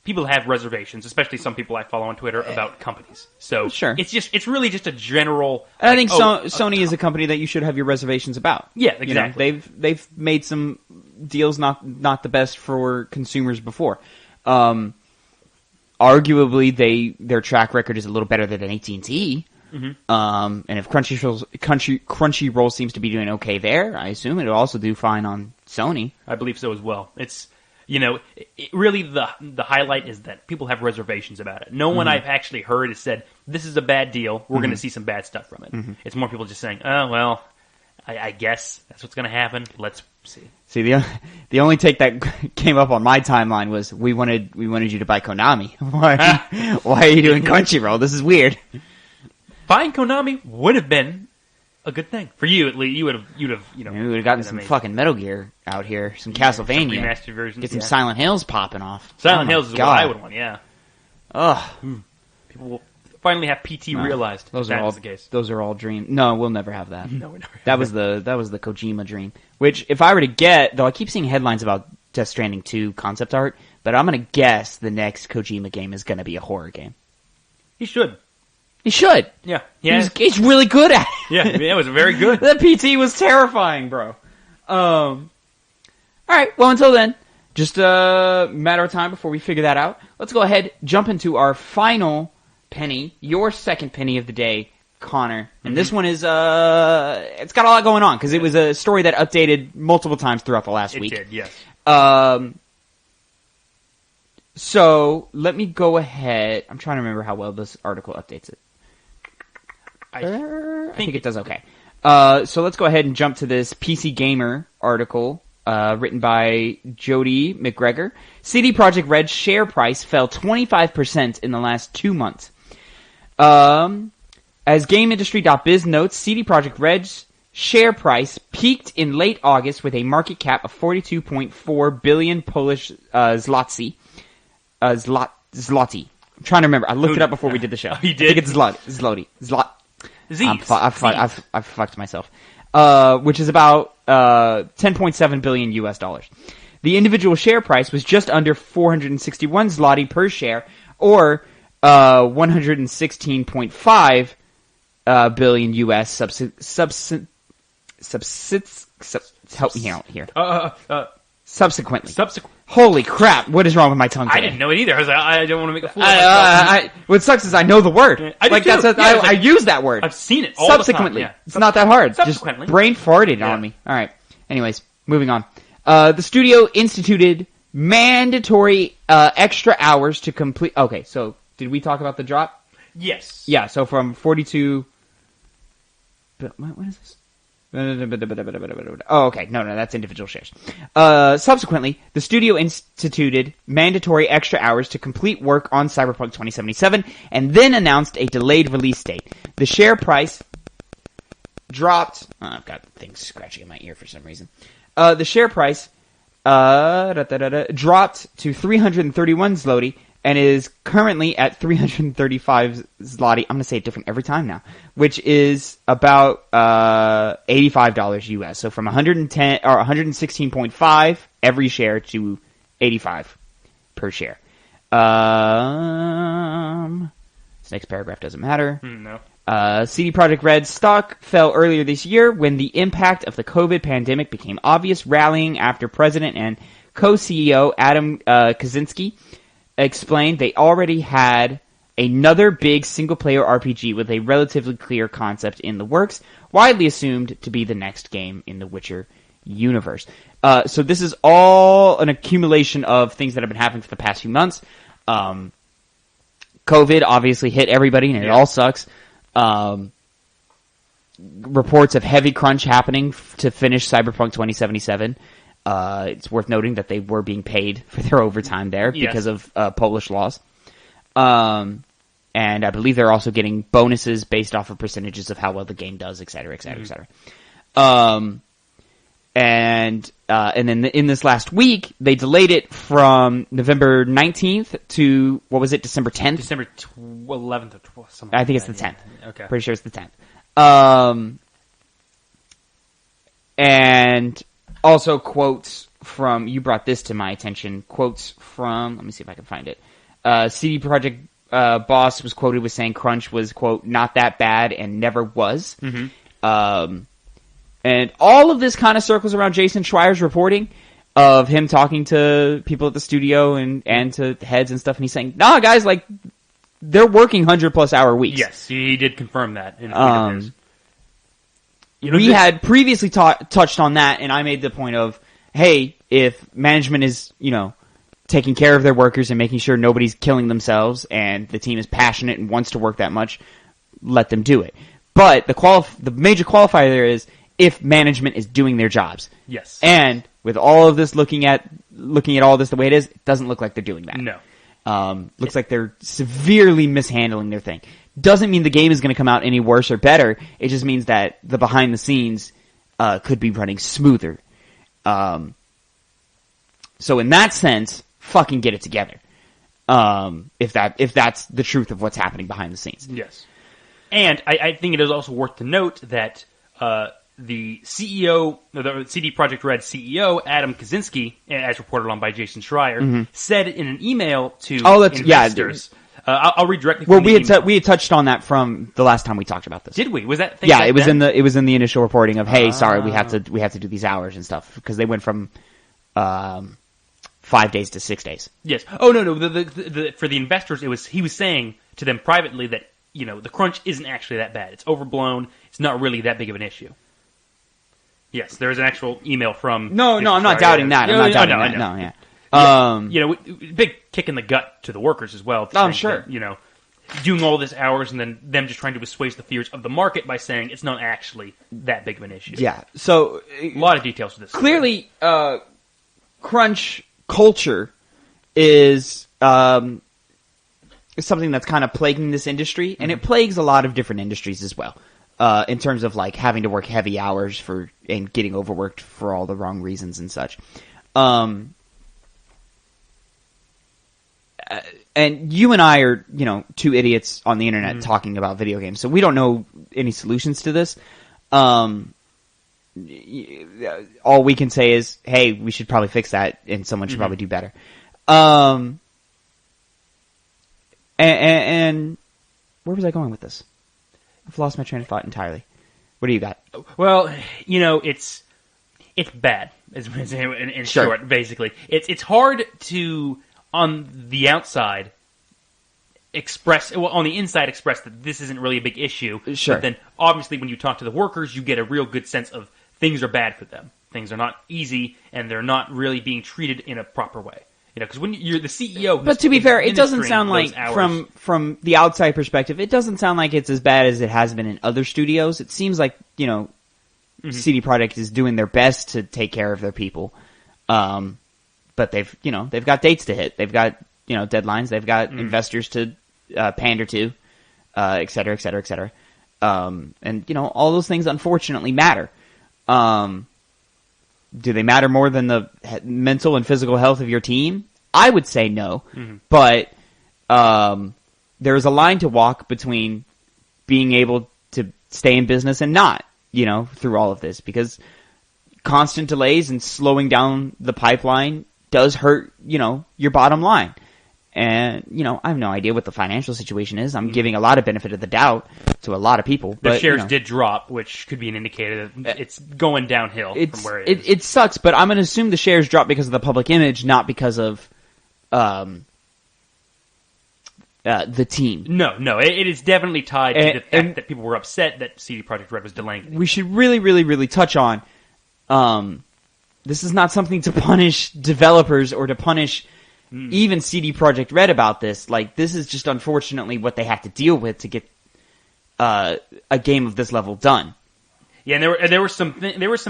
people have reservations, especially some people I follow on Twitter about companies. So sure. It's really just a general. And I think Sony is a company that you should have your reservations about. Yeah, exactly. They've made some deals not the best for consumers before. Arguably, their track record is a little better than AT&T. And if Crunchyroll seems to be doing okay there, I assume it'll also do fine on Sony. I believe so as well. It's really the highlight is that people have reservations about it. No one I've actually heard has said this is a bad deal. We're going to see some bad stuff from it. It's more people just saying, oh well, I guess that's what's going to happen. Let's see. See, the only take that came up on my timeline was we wanted you to buy Konami. Why are you doing Crunchyroll? This is weird. Buying Konami would have been a good thing for you. At least you'd have we would have gotten some fucking Metal Gear out here, some Castlevania, some remastered versions, get some Silent Hills popping off. Silent Hills is what I would want. Yeah. Ugh. People will finally have PT realized those that are all the case. Those are all dreams. No, we'll never have that. No, we never. That was the Kojima dream. Which, if I were to get, though, I keep seeing headlines about Death Stranding 2 concept art, but I'm gonna guess the next Kojima game is gonna be a horror game. He should. He should. Yeah. He's really good at it. Yeah, it was very good. That PT was terrifying, bro. All right, well, until then, just a matter of time before we figure that out. Let's go ahead, jump into our final penny, your second penny of the day, Connor. And this one is, it's got a lot going on, because it was a story that updated multiple times throughout the last week. It did, yes. So, let me go ahead. I'm trying to remember how well this article updates it. I think it does okay. So let's go ahead and jump to this PC Gamer article, written by Jody McGregor. CD Projekt Red's share price fell 25% in the last 2 months. As GameIndustry.biz notes, CD Projekt Red's share price peaked in late August with a market cap of 42.4 billion Polish zloty. Zloty. I'm trying to remember. I looked it up before we did the show. Oh, you did? I think it's zloty. I've fucked myself. Which is about 10.7 billion US dollars. The individual share price was just under 461 zloty per share, or 116.5 billion US help me out here. Subsequently. Holy crap! What is wrong with my tongue today? I didn't know it either. I don't want to make a fool of myself. What sucks is I know the word. I do too. I use that word. I've seen it all Subsequently. the time. Yeah. It's not that hard. Subsequently. Just brain farted on me. All right. Anyways, moving on. The studio instituted mandatory extra hours to complete... Okay, so did we talk about the drop? Yes. Yeah, so from 42... What is this? Oh, okay. No, that's individual shares. Subsequently, the studio instituted mandatory extra hours to complete work on Cyberpunk 2077 and then announced a delayed release date. The share price dropped... Oh, I've got things scratching in my ear for some reason. The share price dropped to 331 zloty and is currently at 335 zloty. I'm going to say it different every time now, which is about $85 US. So from 110 or 116.5 every share to 85 per share. This next paragraph doesn't matter. No. CD Projekt Red's stock fell earlier this year when the impact of the COVID pandemic became obvious, rallying after President and co-CEO Adam Kaczynski explained they already had another big single-player RPG with a relatively clear concept in the works, widely assumed to be the next game in the Witcher universe. So this is all an accumulation of things that have been happening for the past few months. COVID obviously hit everybody, and it all sucks. Reports of heavy crunch happening to finish Cyberpunk 2077. It's worth noting that they were being paid for their overtime there because of Polish laws. And I believe they're also getting bonuses based off of percentages of how well the game does, et cetera, et cetera, et cetera. And then in this last week, they delayed it from November 19th to, what was it, December 10th? December 11th or 12th. Something I think like it's the 10th. Yeah. Okay. Pretty sure it's the 10th. And also quotes from, you brought this to my attention, quotes from, let me see if I can find it. CD Projekt boss was quoted with saying crunch was, quote, not that bad and never was. Mm-hmm. And all of this kind of circles around Jason Schreier's reporting of him talking to people at the studio and to heads and stuff, and he's saying, nah, guys, like, they're working 100-plus hour weeks. Yes, he did confirm that in a tweet of his. We had previously touched on that, and I made the point of, hey, if management is, taking care of their workers and making sure nobody's killing themselves, and the team is passionate and wants to work that much, let them do it. But the major qualifier there is if management is doing their jobs. Yes. And with all of this, looking at all this the way it is, it doesn't look like they're doing that. No. Looks like they're severely mishandling their thing. Doesn't mean the game is going to come out any worse or better. It just means that the behind the scenes could be running smoother. So in that sense, fucking get it together. If that's the truth of what's happening behind the scenes. Yes. And I think it is also worth to note that the CEO, the CD Projekt Red CEO, Adam Kaczynski, as reported on by Jason Schreier, said in an email to investors. I'll read directly from the email. We had touched on that from the last time we talked about this. Did we? Was that thing? Yeah, it was then? It was in the initial reporting of, hey, sorry, we have to do these hours and stuff, because they went from 5 days to 6 days. Yes. Oh no. For the investors, he was saying to them privately that the crunch isn't actually that bad. It's overblown. It's not really that big of an issue. Yes, there is an actual email from. No, I'm not doubting that. I'm not doubting that. No, yeah. Big kick in the gut to the workers as well. I'm sure. That, doing all this hours and then them just trying to assuage the fears of the market by saying it's not actually that big of an issue. Yeah. So a lot of details to this. Clearly, crunch culture is something that's kind of plaguing this industry, and it plagues a lot of different industries as well. In terms of like having to work heavy hours and getting overworked for all the wrong reasons and such. And you and I are, two idiots on the internet talking about video games, so we don't know any solutions to this. all we can say is, hey, we should probably fix that, and someone should probably do better. And where was I going with this? I've lost my train of thought entirely. What do you got? Well, it's bad, in short, basically. It's hard to, on the outside, on the inside express that this isn't really a big issue. Sure. But then, obviously, when you talk to the workers, you get a real good sense of things are bad for them. Things are not easy, and they're not really being treated in a proper way. Because when you're the CEO... But to be fair, it doesn't sound like, from the outside perspective, it doesn't sound like it's as bad as it has been in other studios. It seems like, CD Projekt is doing their best to take care of their people. But they've got dates to hit. They've got, deadlines. They've got investors to pander to, et cetera, et cetera, et cetera. And, all those things unfortunately matter. Do they matter more than the mental and physical health of your team? I would say no. But there's a line to walk between being able to stay in business and not, through all of this. Because constant delays and slowing down the pipeline does hurt, your bottom line. And, I have no idea what the financial situation is. I'm giving a lot of benefit of the doubt to a lot of people. The but, shares did drop, which could be an indicator that it's going downhill from where it is. It sucks, but I'm going to assume the shares dropped because of the public image, not because of the team. No. It is definitely tied to the fact that people were upset that CD Projekt Red was delaying it. We should really, really, really touch on, this is not something to punish developers or to punish even CD Projekt Red about this. Like, this is just unfortunately what they have to deal with to get a game of this level done. Yeah, and there were some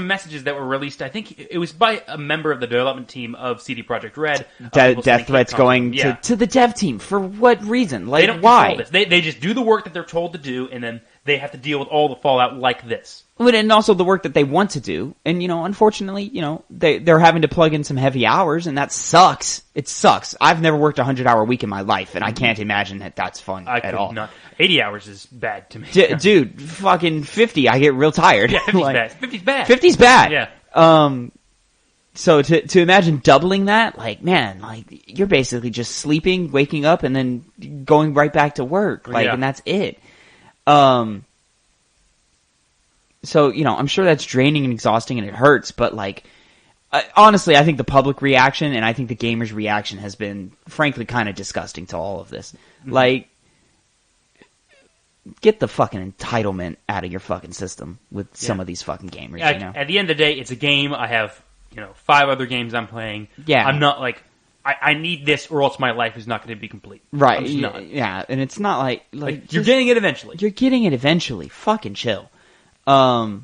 messages that were released. I think it was by a member of the development team of CD Projekt Red. Death threats going to the dev team for what reason? Like, they don't why? This. They just do the work that they're told to do, and then they have to deal with all the fallout like this. And also the work that they want to do. And, unfortunately, they're having to plug in some heavy hours, and that sucks. It sucks. I've never worked a 100-hour week in my life, and I can't imagine that that's fun at all. Not. 80 hours is bad to me. Dude, fucking 50, I get real tired. Yeah, 50's bad. 50's bad. 50's bad. Yeah. So to imagine doubling that, you're basically just sleeping, waking up, and then going right back to work. And that's it. So, I'm sure that's draining and exhausting and it hurts, but honestly, I think the public reaction and I think the gamers' reaction has been, frankly, kind of disgusting to all of this. Get the fucking entitlement out of your fucking system with some of these fucking gamers, At the end of the day, it's a game. I have, 5 other games I'm playing. Yeah. I'm not I need this or else my life is not going to be complete. Right. Yeah, and it's not like you're getting it eventually. You're getting it eventually. Fucking chill. It's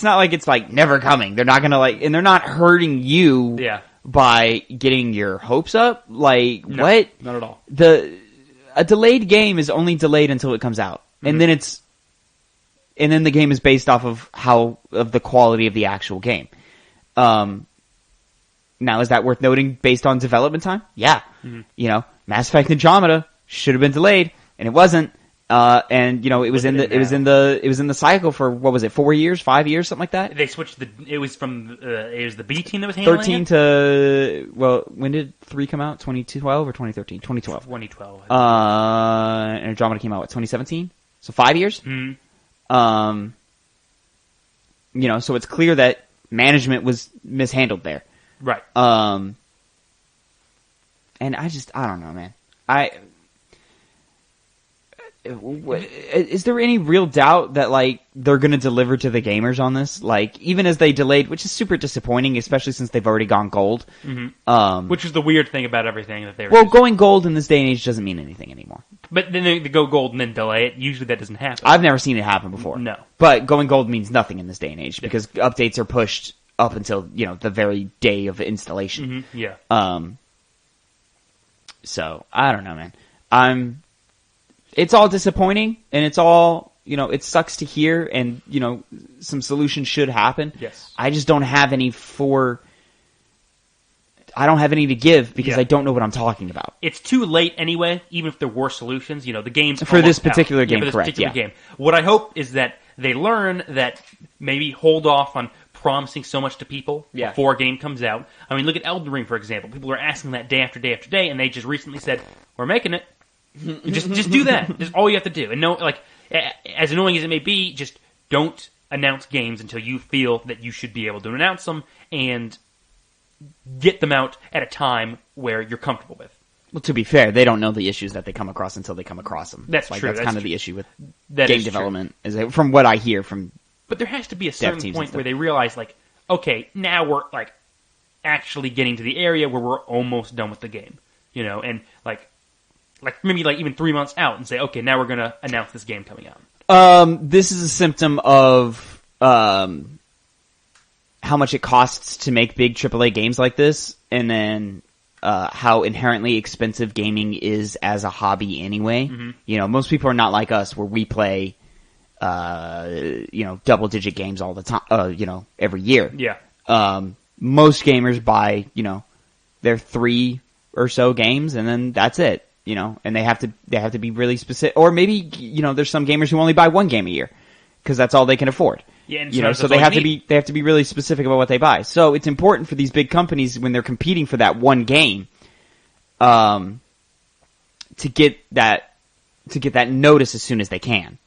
not like it's never coming. They're not gonna and they're not hurting you by getting your hopes up. No, what? Not at all. A delayed game is only delayed until it comes out. And then then the game is based off of the quality of the actual game. Now, is that worth noting based on development time? Yeah. Mass Effect Andromeda should have been delayed, and it wasn't. And it was in the cycle for what was it, 4 years, 5 years, something like that. They switched it was the B team that was handling 13 to when did 3 come out? 2012 or 2013? 2012. 2012. And Andromeda came out 2017. So 5 years. So it's clear that management was mishandled there. Right. And I don't know, man. Is there any real doubt that they're going to deliver to the gamers on this? Even as they delayed, which is super disappointing, especially since they've already gone gold. Which is the weird thing about everything that they were. Well, going gold in this day and age doesn't mean anything anymore. But then they go gold and then delay it. Usually that doesn't happen. I've never seen it happen before. No. But going gold means nothing in this day and age because updates are pushed up until the very day of installation. Yeah. So I don't know, man. It's all disappointing, and it's all, it sucks to hear, and, some solutions should happen. Yes. I just don't have any I don't have any to give because I don't know what I'm talking about. It's too late anyway, even if there were solutions. The game's for this particular out. game, for this correct, particular game. What I hope is that they learn that maybe hold off on promising so much to people Yeah. before a game comes out. I mean, look at Elden Ring, for example. People are asking that day after day after day, and they just recently said, we're making it. just do that. That's all you have to do. And no, like, as annoying as it may be, just don't announce games until you feel that you should be able to announce them, and get them out at a time where you're comfortable with. Well, to be fair, they don't know the issues that they come across until they come across them. That's true. That's kind of the issue with That game is development, is that, from what I hear from. But there has to be a dev certain teams point and where stuff. they realize, like, okay, now we're like actually getting to the area where we're almost done with the game, you know, and like maybe like even 3 months out, and say, okay, now we're gonna announce this game coming out. This is a symptom of how much it costs to make big AAA games like this, and then how inherently expensive gaming is as a hobby anyway. Mm-hmm. You know, most people are not like us, where we play, double-digit games all the time, every year. Yeah. Most gamers buy, their 3 or so games, and then that's it. And they have to be really specific, or maybe, there's some gamers who only buy 1 game a year, because that's all they can afford. Yeah, and So they have to be really specific about what they buy. So it's important for these big companies, when they're competing for that 1 game, to get that notice as soon as they can.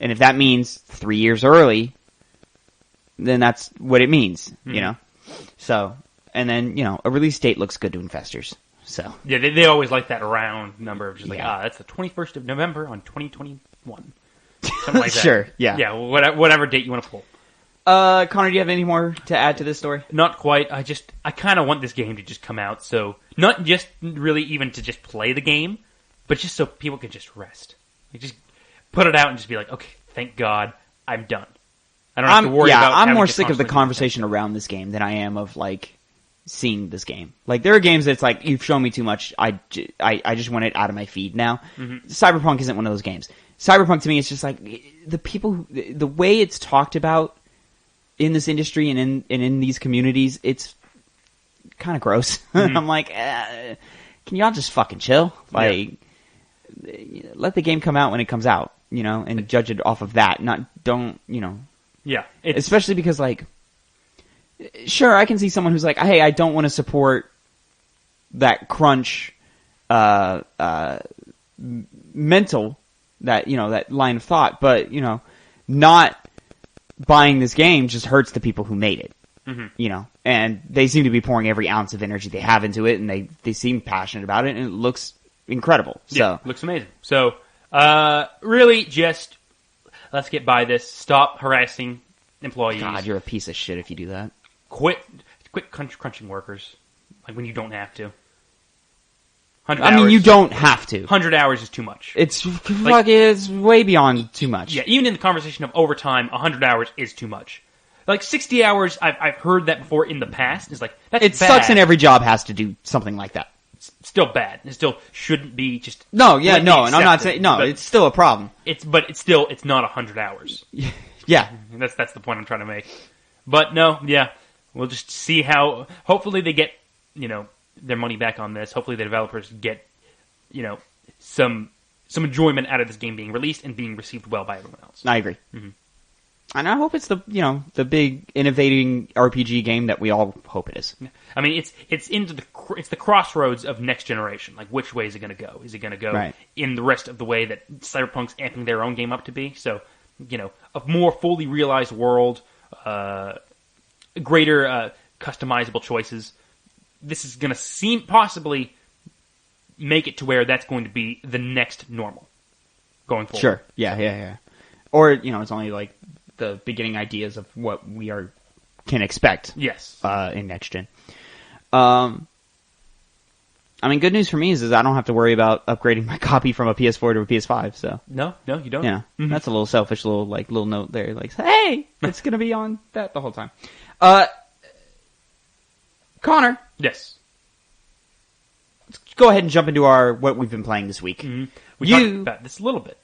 And if that means 3 years early, then that's what it means, Mm-hmm. So, and then, a release date looks good to investors. So Yeah, they always like that round number of just like, Yeah. that's the 21st of November on 2021. Something like that. Sure, yeah. Yeah, whatever date you want to pull. Connor, do you have any more to add to this story? Not quite. I kind of want this game to just come out, so not just really even to just play the game, but just so people can just rest. Like, just put it out and just be like, okay, thank God, I'm done. I don't have to worry about. I'm having more to sick of the constantly do conversation around this game than I am of like seeing this game. Like, there are games that's like, you've shown me too much. I just want it out of my feed now. Mm-hmm. Cyberpunk isn't one of those games. Cyberpunk to me is just like the way it's talked about in this industry and in these communities. It's kind of gross. Mm-hmm. I'm like, can y'all just fucking chill? Like, let the game come out when it comes out, and judge it off of that. Yeah, Especially because, like, sure, I can see someone who's like, hey, I don't want to support that crunch mental, that line of thought, but, not buying this game just hurts the people who made it. Mm-hmm. And they seem to be pouring every ounce of energy they have into it, and they seem passionate about it, and it looks incredible. So yeah, looks amazing. So, really, just let's get by this. Stop harassing employees. God, you're a piece of shit if you do that. Quit crunching workers. Like, when you don't have to. 100 I mean, hours. you don't have to. 100 hours is too much. It's it's way beyond too much. Yeah, even in the conversation of overtime, 100 hours is too much. Like, 60 hours, I've heard that before in the past. It's like, that's It bad. sucks, and every job has to do something like that. It's still bad. It still shouldn't be just... No, yeah, completely no, and I'm not accepted, saying... No, but it's still a problem. it's not 100 hours. Yeah. That's the point I'm trying to make. But no, yeah, we'll just see how. Hopefully they get their money back on this. Hopefully the developers get some enjoyment out of this game being released and being received well by everyone else. I agree. Mm-hmm. And I hope it's the big innovating RPG game that we all hope it is. I mean, it's the crossroads of next generation. Like, which way is it going to go? Is it going to go in the rest of the way that Cyberpunk's amping their own game up to be? So, a more fully realized world, greater customizable choices. This is going to possibly make it to where that's going to be the next normal going forward. Sure. Yeah. Or it's only like the beginning ideas of what we can expect. Yes. In next gen. I mean, good news for me is I don't have to worry about upgrading my copy from a PS4 to a PS5. So no, you don't. Yeah, that's a little selfish little note there. Like, hey, it's gonna be on that the whole time. Connor, yes. Let's go ahead and jump into what we've been playing this week. Mm-hmm. We talked about this a little bit.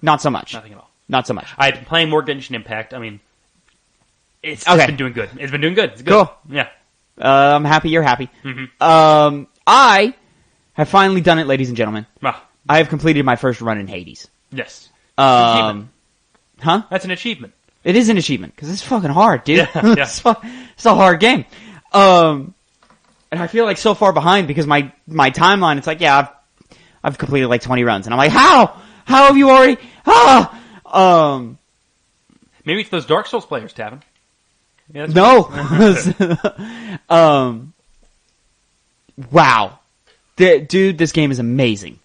Not so much. Nothing at all. Not so much. I've been playing more Genshin Impact. I mean, it's been doing good. It's been doing good. It's good. Cool. Yeah. I'm happy you're happy. Mm-hmm. I have finally done it, ladies and gentlemen. Ah, I have completed my first run in Hades. yes. Huh? That's an achievement. It is an achievement, because it's fucking hard, dude. Yeah. It's a hard game. And I feel like so far behind because my timeline, it's like, yeah, I've completed like 20 runs. And I'm like, how? How have you already? Maybe it's those Dark Souls players, Tavin. Yeah, no. Wow. Dude, this game is amazing.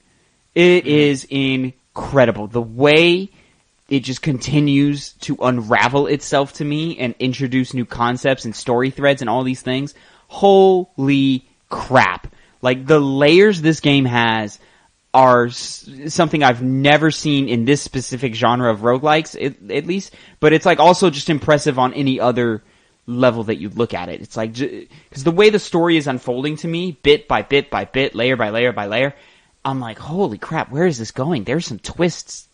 It is incredible. The way it just continues to unravel itself to me and introduce new concepts and story threads and all these things. Holy crap. Like, the layers this game has are something I've never seen in this specific genre of roguelikes, at least. But it's, like, also just impressive on any other level that you look at it. It's like, because the way the story is unfolding to me, bit by bit by bit, layer by layer by layer, I'm like, holy crap, where is this going? There's some twists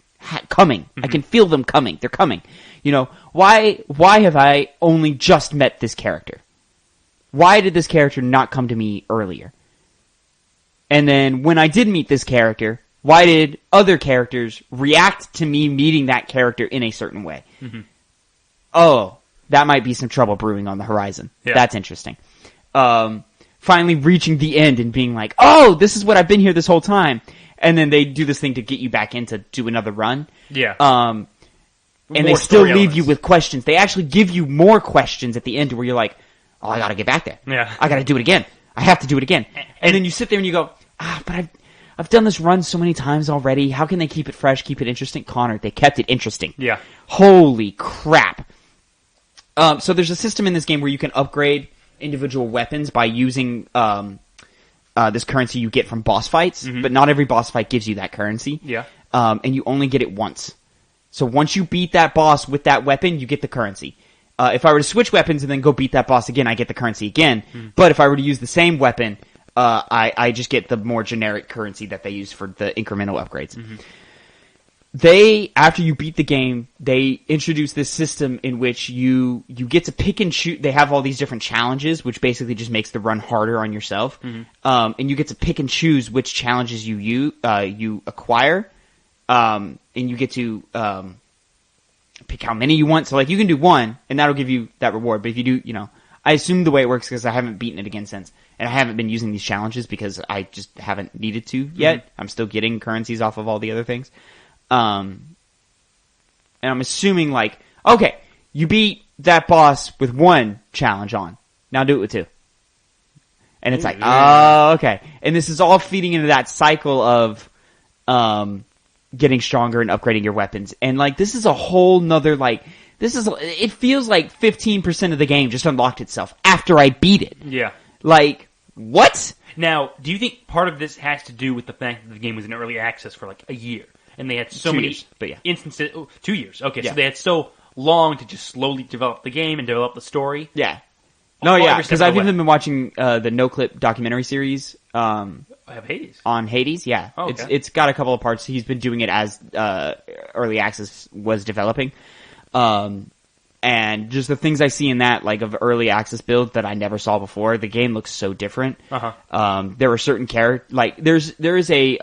coming. I can feel them coming. They're coming. You know, why have I only just met this character? Why did this character not come to me earlier? And then when I did meet this character, why did other characters react to me meeting that character in a certain way? Oh, that might be some trouble brewing on the horizon. Yeah. That's interesting. Finally reaching the end and being like, oh, this is what I've been here this whole time. And then they do this thing to get you back in to do another run. Yeah. And they still leave you with questions. They actually give you more questions at the end where you're like, oh, I gotta get back there. Yeah. I gotta do it again. I have to do it again. And then you sit there and you go, but I've done this run so many times already. How can they keep it fresh, keep it interesting? Connor, they kept it interesting. Yeah. Holy crap. So there's a system in this game where you can upgrade individual weapons by using this currency you get from boss fights, but not every boss fight gives you that currency. Yeah. And you only get it once. So once you beat that boss with that weapon, you get the currency. If I were to switch weapons and then go beat that boss again, I get the currency again. But if I were to use the same weapon, I just get the more generic currency that they use for the incremental upgrades. After you beat the game, they introduce this system in which you get to pick and choose. They have all these different challenges, which basically just makes the run harder on yourself. And you get to pick and choose which challenges you acquire. And you get to pick how many you want. So, like, you can do one, and that'll give you that reward. But if you do, I assume the way it works, because I haven't beaten it again since. And I haven't been using these challenges because I just haven't needed to yet. I'm still getting currencies off of all the other things. And I'm assuming, like, okay, you beat that boss with one challenge on. Now do it with two. And it's oh, okay. And this is all feeding into that cycle of getting stronger and upgrading your weapons. And, like, this is a whole nother, like, it feels like 15% of the game just unlocked itself after I beat it. Yeah. Like, what? Now, do you think part of this has to do with the fact that the game was in early access for, like, a year? And they had so many instances. 2 years. Okay, so they had so long to just slowly develop the game and develop the story. Yeah. No, yeah, because I've even been watching the No Clip documentary series. I have Hades. On Hades, yeah. Oh, okay. It's got a couple of parts. He's been doing it as early access was developing. And just the things I see in that, like, of early access build that I never saw before, the game looks so different. There are certain characters, like, there is a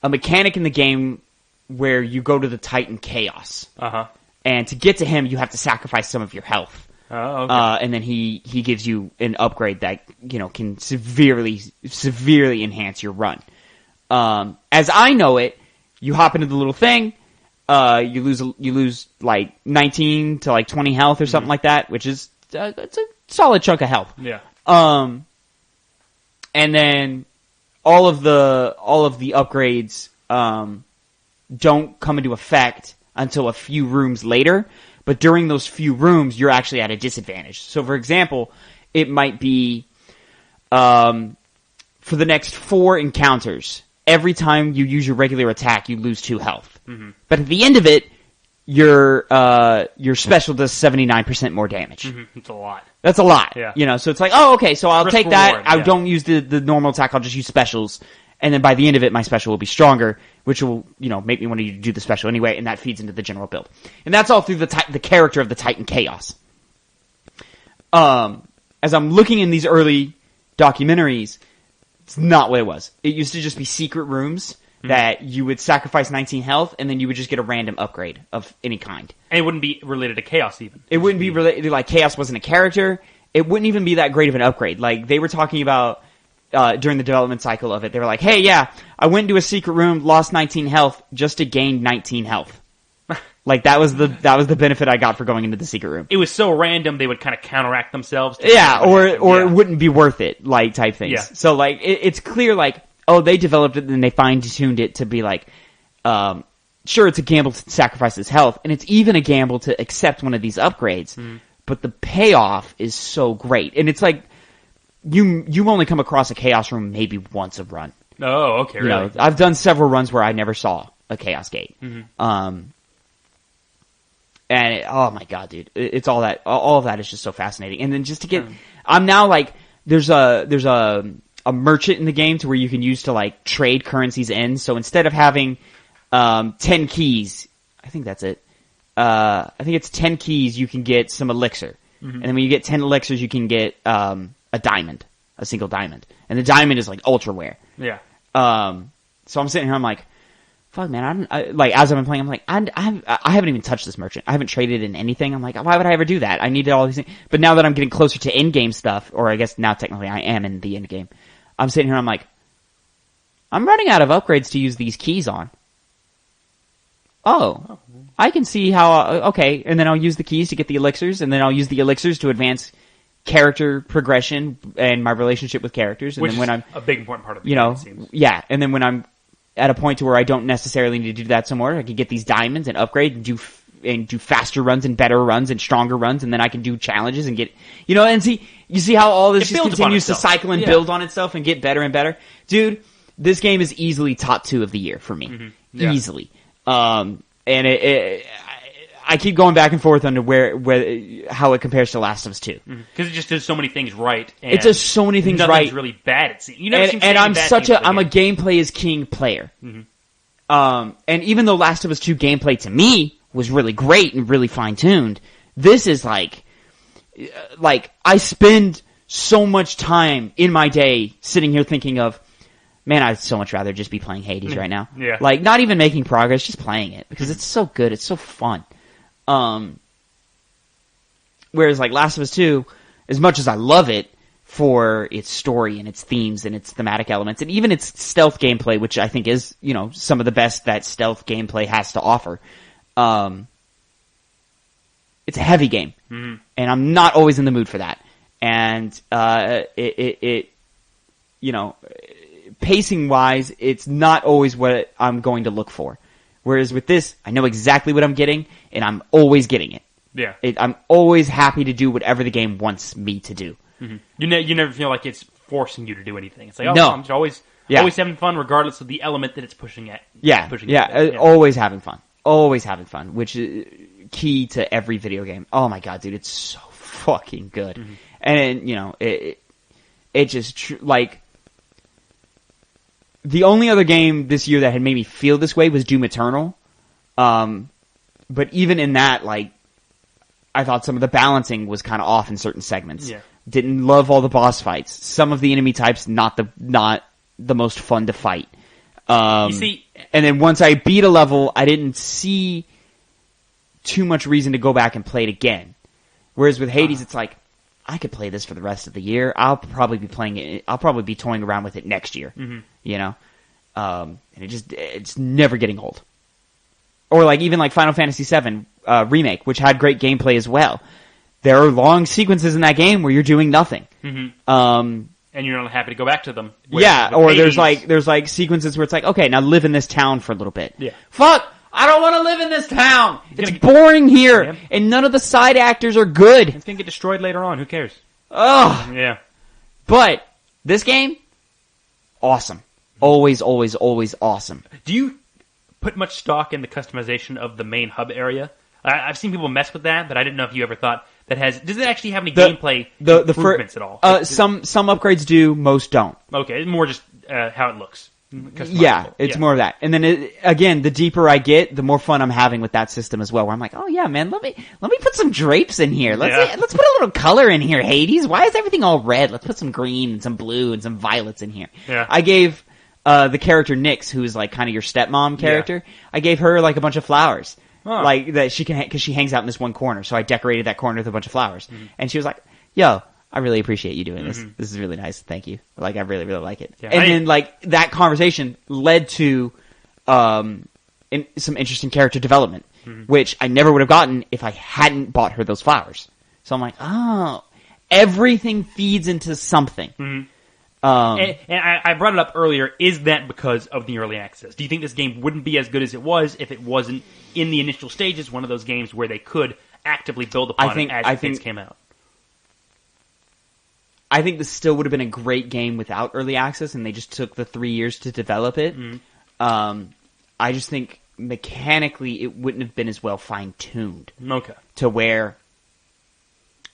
mechanic in the game where you go to the Titan Chaos. And to get to him, you have to sacrifice some of your health. Oh, okay. And then he gives you an upgrade that, can severely enhance your run. As I know it, you hop into the little thing, you lose like 19 to like 20 health or something like that, which is, it's a solid chunk of health. Yeah. And then all of the upgrades don't come into effect until a few rooms later, but during those few rooms you're actually at a disadvantage. So for example, it might be for the next 4 encounters, every time you use your regular attack you lose 2 health. But at the end of it, your special does 79% more damage. It's a lot. That's a lot. Yeah. So it's like, oh, okay, so I'll take that. Reward, I don't use the normal attack. I'll just use specials. And then by the end of it, my special will be stronger, which will, make me want to do the special anyway, and that feeds into the general build. And that's all through the character of the Titan Chaos. As I'm looking in these early documentaries, it's not what it was. It used to just be secret rooms that you would sacrifice 19 health, and then you would just get a random upgrade of any kind. And it wouldn't be related to Chaos even. It wouldn't be related, like Chaos wasn't a character. It wouldn't even be that great of an upgrade. Like, they were talking about, during the development cycle of it, they were like, hey, yeah, I went into a secret room, lost 19 health, just to gain 19 health. Like, that was the benefit I got for going into the secret room. It was so random, they would kind of counteract themselves. Yeah, or it wouldn't be worth it, like, type things. Yeah. So, like, it's clear, like, oh, they developed it and they fine-tuned it to be like, sure, it's a gamble to sacrifice his health, and it's even a gamble to accept one of these upgrades, but the payoff is so great. And it's like, you only come across a Chaos room maybe once a run. Oh, okay, really? You know, I've done several runs where I never saw a Chaos Gate. And oh my god, dude, it's all of that is just so fascinating. And then just to get, I'm now like, there's a merchant in the game to where you can use to like trade currencies in. So instead of having 10 keys, I think that's it. I think it's 10 keys. You can get some elixir, and then when you get 10 elixirs, you can get a diamond, a single diamond, and the diamond is like ultra rare. Yeah. So I'm sitting here, I'm like, fuck, man, like, as I've been playing, I'm like, I haven't even touched this merchant. I haven't traded in anything. I'm like, why would I ever do that? I needed all these things. But now that I'm getting closer to in-game stuff, or I guess now technically I am in the in-game, I'm sitting here, I'm like, I'm running out of upgrades to use these keys on. Oh, I can see how, okay, and then I'll use the keys to get the elixirs, and then I'll use the elixirs to advance character progression and my relationship with characters. And Which then when is I'm a big important part of the game, it seems. Yeah, and then when I'm at a point to where I don't necessarily need to do that some more, I can get these diamonds and upgrade and do faster runs and better runs and stronger runs, and then I can do challenges and get, and you see how all this just continues to cycle and build on itself and get better and better. Dude, this game is easily top 2 of the year for me. Easily. And I keep going back and forth on how it compares to Last of Us 2. Because it just does so many things right. And it does so many things right. Nothing's really bad, it seems. You never seem to and I'm I'm a game. gameplay is king player. And even though Last of Us 2 gameplay to me was really great and really fine-tuned, this is like I spend so much time in my day sitting here thinking of, man, I'd so much rather just be playing Hades right now. Yeah. Like, not even making progress, just playing it. Because it's so good, it's so fun. Whereas, like, Last of Us 2, as much as I love it for its story and its themes and its thematic elements, and even its stealth gameplay, which I think is, some of the best that stealth gameplay has to offer, it's a heavy game. And I'm not always in the mood for that. And, pacing-wise, it's not always what I'm going to look for. Whereas with this, I know exactly what I'm getting, and I'm always getting it. Yeah. I'm always happy to do whatever the game wants me to do. You never feel like it's forcing you to do anything. It's like, I'm just always having fun, regardless of the element that it's pushing at. Always having fun. Always having fun, which is key to every video game. Oh my god, dude, it's so fucking good. And, it just, like, the only other game this year that had made me feel this way was Doom Eternal. But even in that, like, I thought some of the balancing was kind of off in certain segments. Yeah. Didn't love all the boss fights. Some of the enemy types not the most fun to fight. You see, and then once I beat a level, I didn't see too much reason to go back and play it again. Whereas with Hades, it's like, I could play this for the rest of the year. I'll probably be playing it. I'll probably be toying around with it next year. And it's never getting old. Or like even like Final Fantasy VII Remake, which had great gameplay as well. There are long sequences in that game where you're doing nothing. And you're not happy to go back to them. Or Hades, there's like sequences where it's like, okay, now live in this town for a little bit. Yeah. Fuck! I don't want to live in this town! It's boring here! And none of the side actors are good! It's gonna get destroyed later on, who cares? Ugh! Yeah. But, this game, awesome. Always, always, always awesome. Do you put much stock in the customization of the main hub area? I've seen people mess with that, but I didn't know if you ever thought does it actually have any gameplay improvements at all? Some upgrades do, most don't. Okay, it's more just how it looks. Yeah, it's more of that. And then again, the deeper I get, the more fun I'm having with that system as well. Where I'm like, oh yeah, man, let me put some drapes in here. Let's put a little color in here, Hades. Why is everything all red? Let's put some green and some blue and some violets in here. Yeah. I gave the character Nyx, who's like kind of your stepmom character, I gave her like a bunch of flowers. Like that she can, because she hangs out in this one corner. So I decorated that corner with a bunch of flowers. And she was like, yo, I really appreciate you doing this. This is really nice. Thank you. Like, I really, really like it. Yeah, and then like that conversation led to, some interesting character development, which I never would have gotten if I hadn't bought her those flowers. So I'm like, oh, everything feeds into something. And I brought it up earlier. Is that because of the early access? Do you think this game wouldn't be as good as it was if it wasn't in the initial stages, one of those games where they could actively build upon it as things came out? I think this still would have been a great game without early access, and they just took the 3 years to develop it. I just think mechanically it wouldn't have been as well fine-tuned. Okay. To where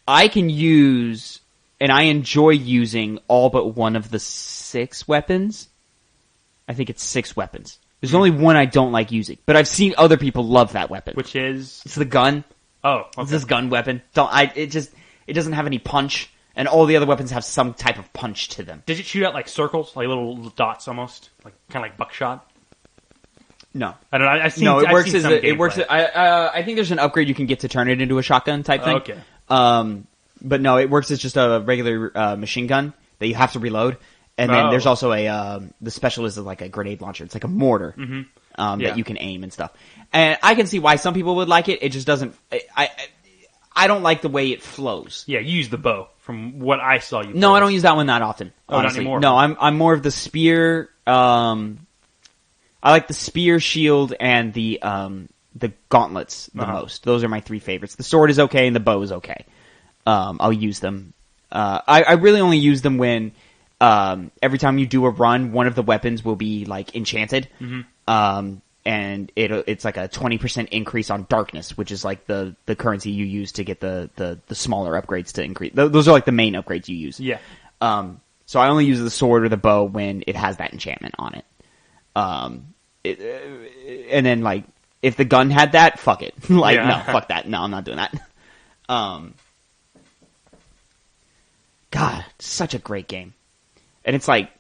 I can use... And I enjoy using all but one of the 6 weapons. I think it's 6 weapons. There's only one I don't like using, but I've seen other people love that weapon. Which is? It's the gun. Oh, okay. It's this gun weapon. It doesn't have any punch, and all the other weapons have some type of punch to them. Does it shoot out like circles, like little dots almost, like kind of like buckshot? No, I don't know. I've seen. No, it I've works seen as it works. I think there's an upgrade you can get to turn it into a shotgun type thing. Okay. But no, it works as just a regular machine gun that you have to reload. And then there's also the specialist is like a grenade launcher. It's like a mortar that you can aim and stuff. And I can see why some people would like it. It just doesn't. I don't like the way it flows. Yeah, you use the bow from what I saw you. No, I don't use that one that often. Honestly. Not anymore. No, I'm more of the spear. I like the spear, shield, and the gauntlets the most. Those are my 3 favorites. The sword is okay, and the bow is okay. I'll use them. I really only use them when every time you do a run, one of the weapons will be like enchanted, and it's like a 20% increase on darkness, which is like the currency you use to get the smaller upgrades to increase. Those are like the main upgrades you use. Yeah. So I only use the sword or the bow when it has that enchantment on it. And then like if the gun had that, fuck it. No, fuck that. No, I'm not doing that. God, such a great game. And it's like,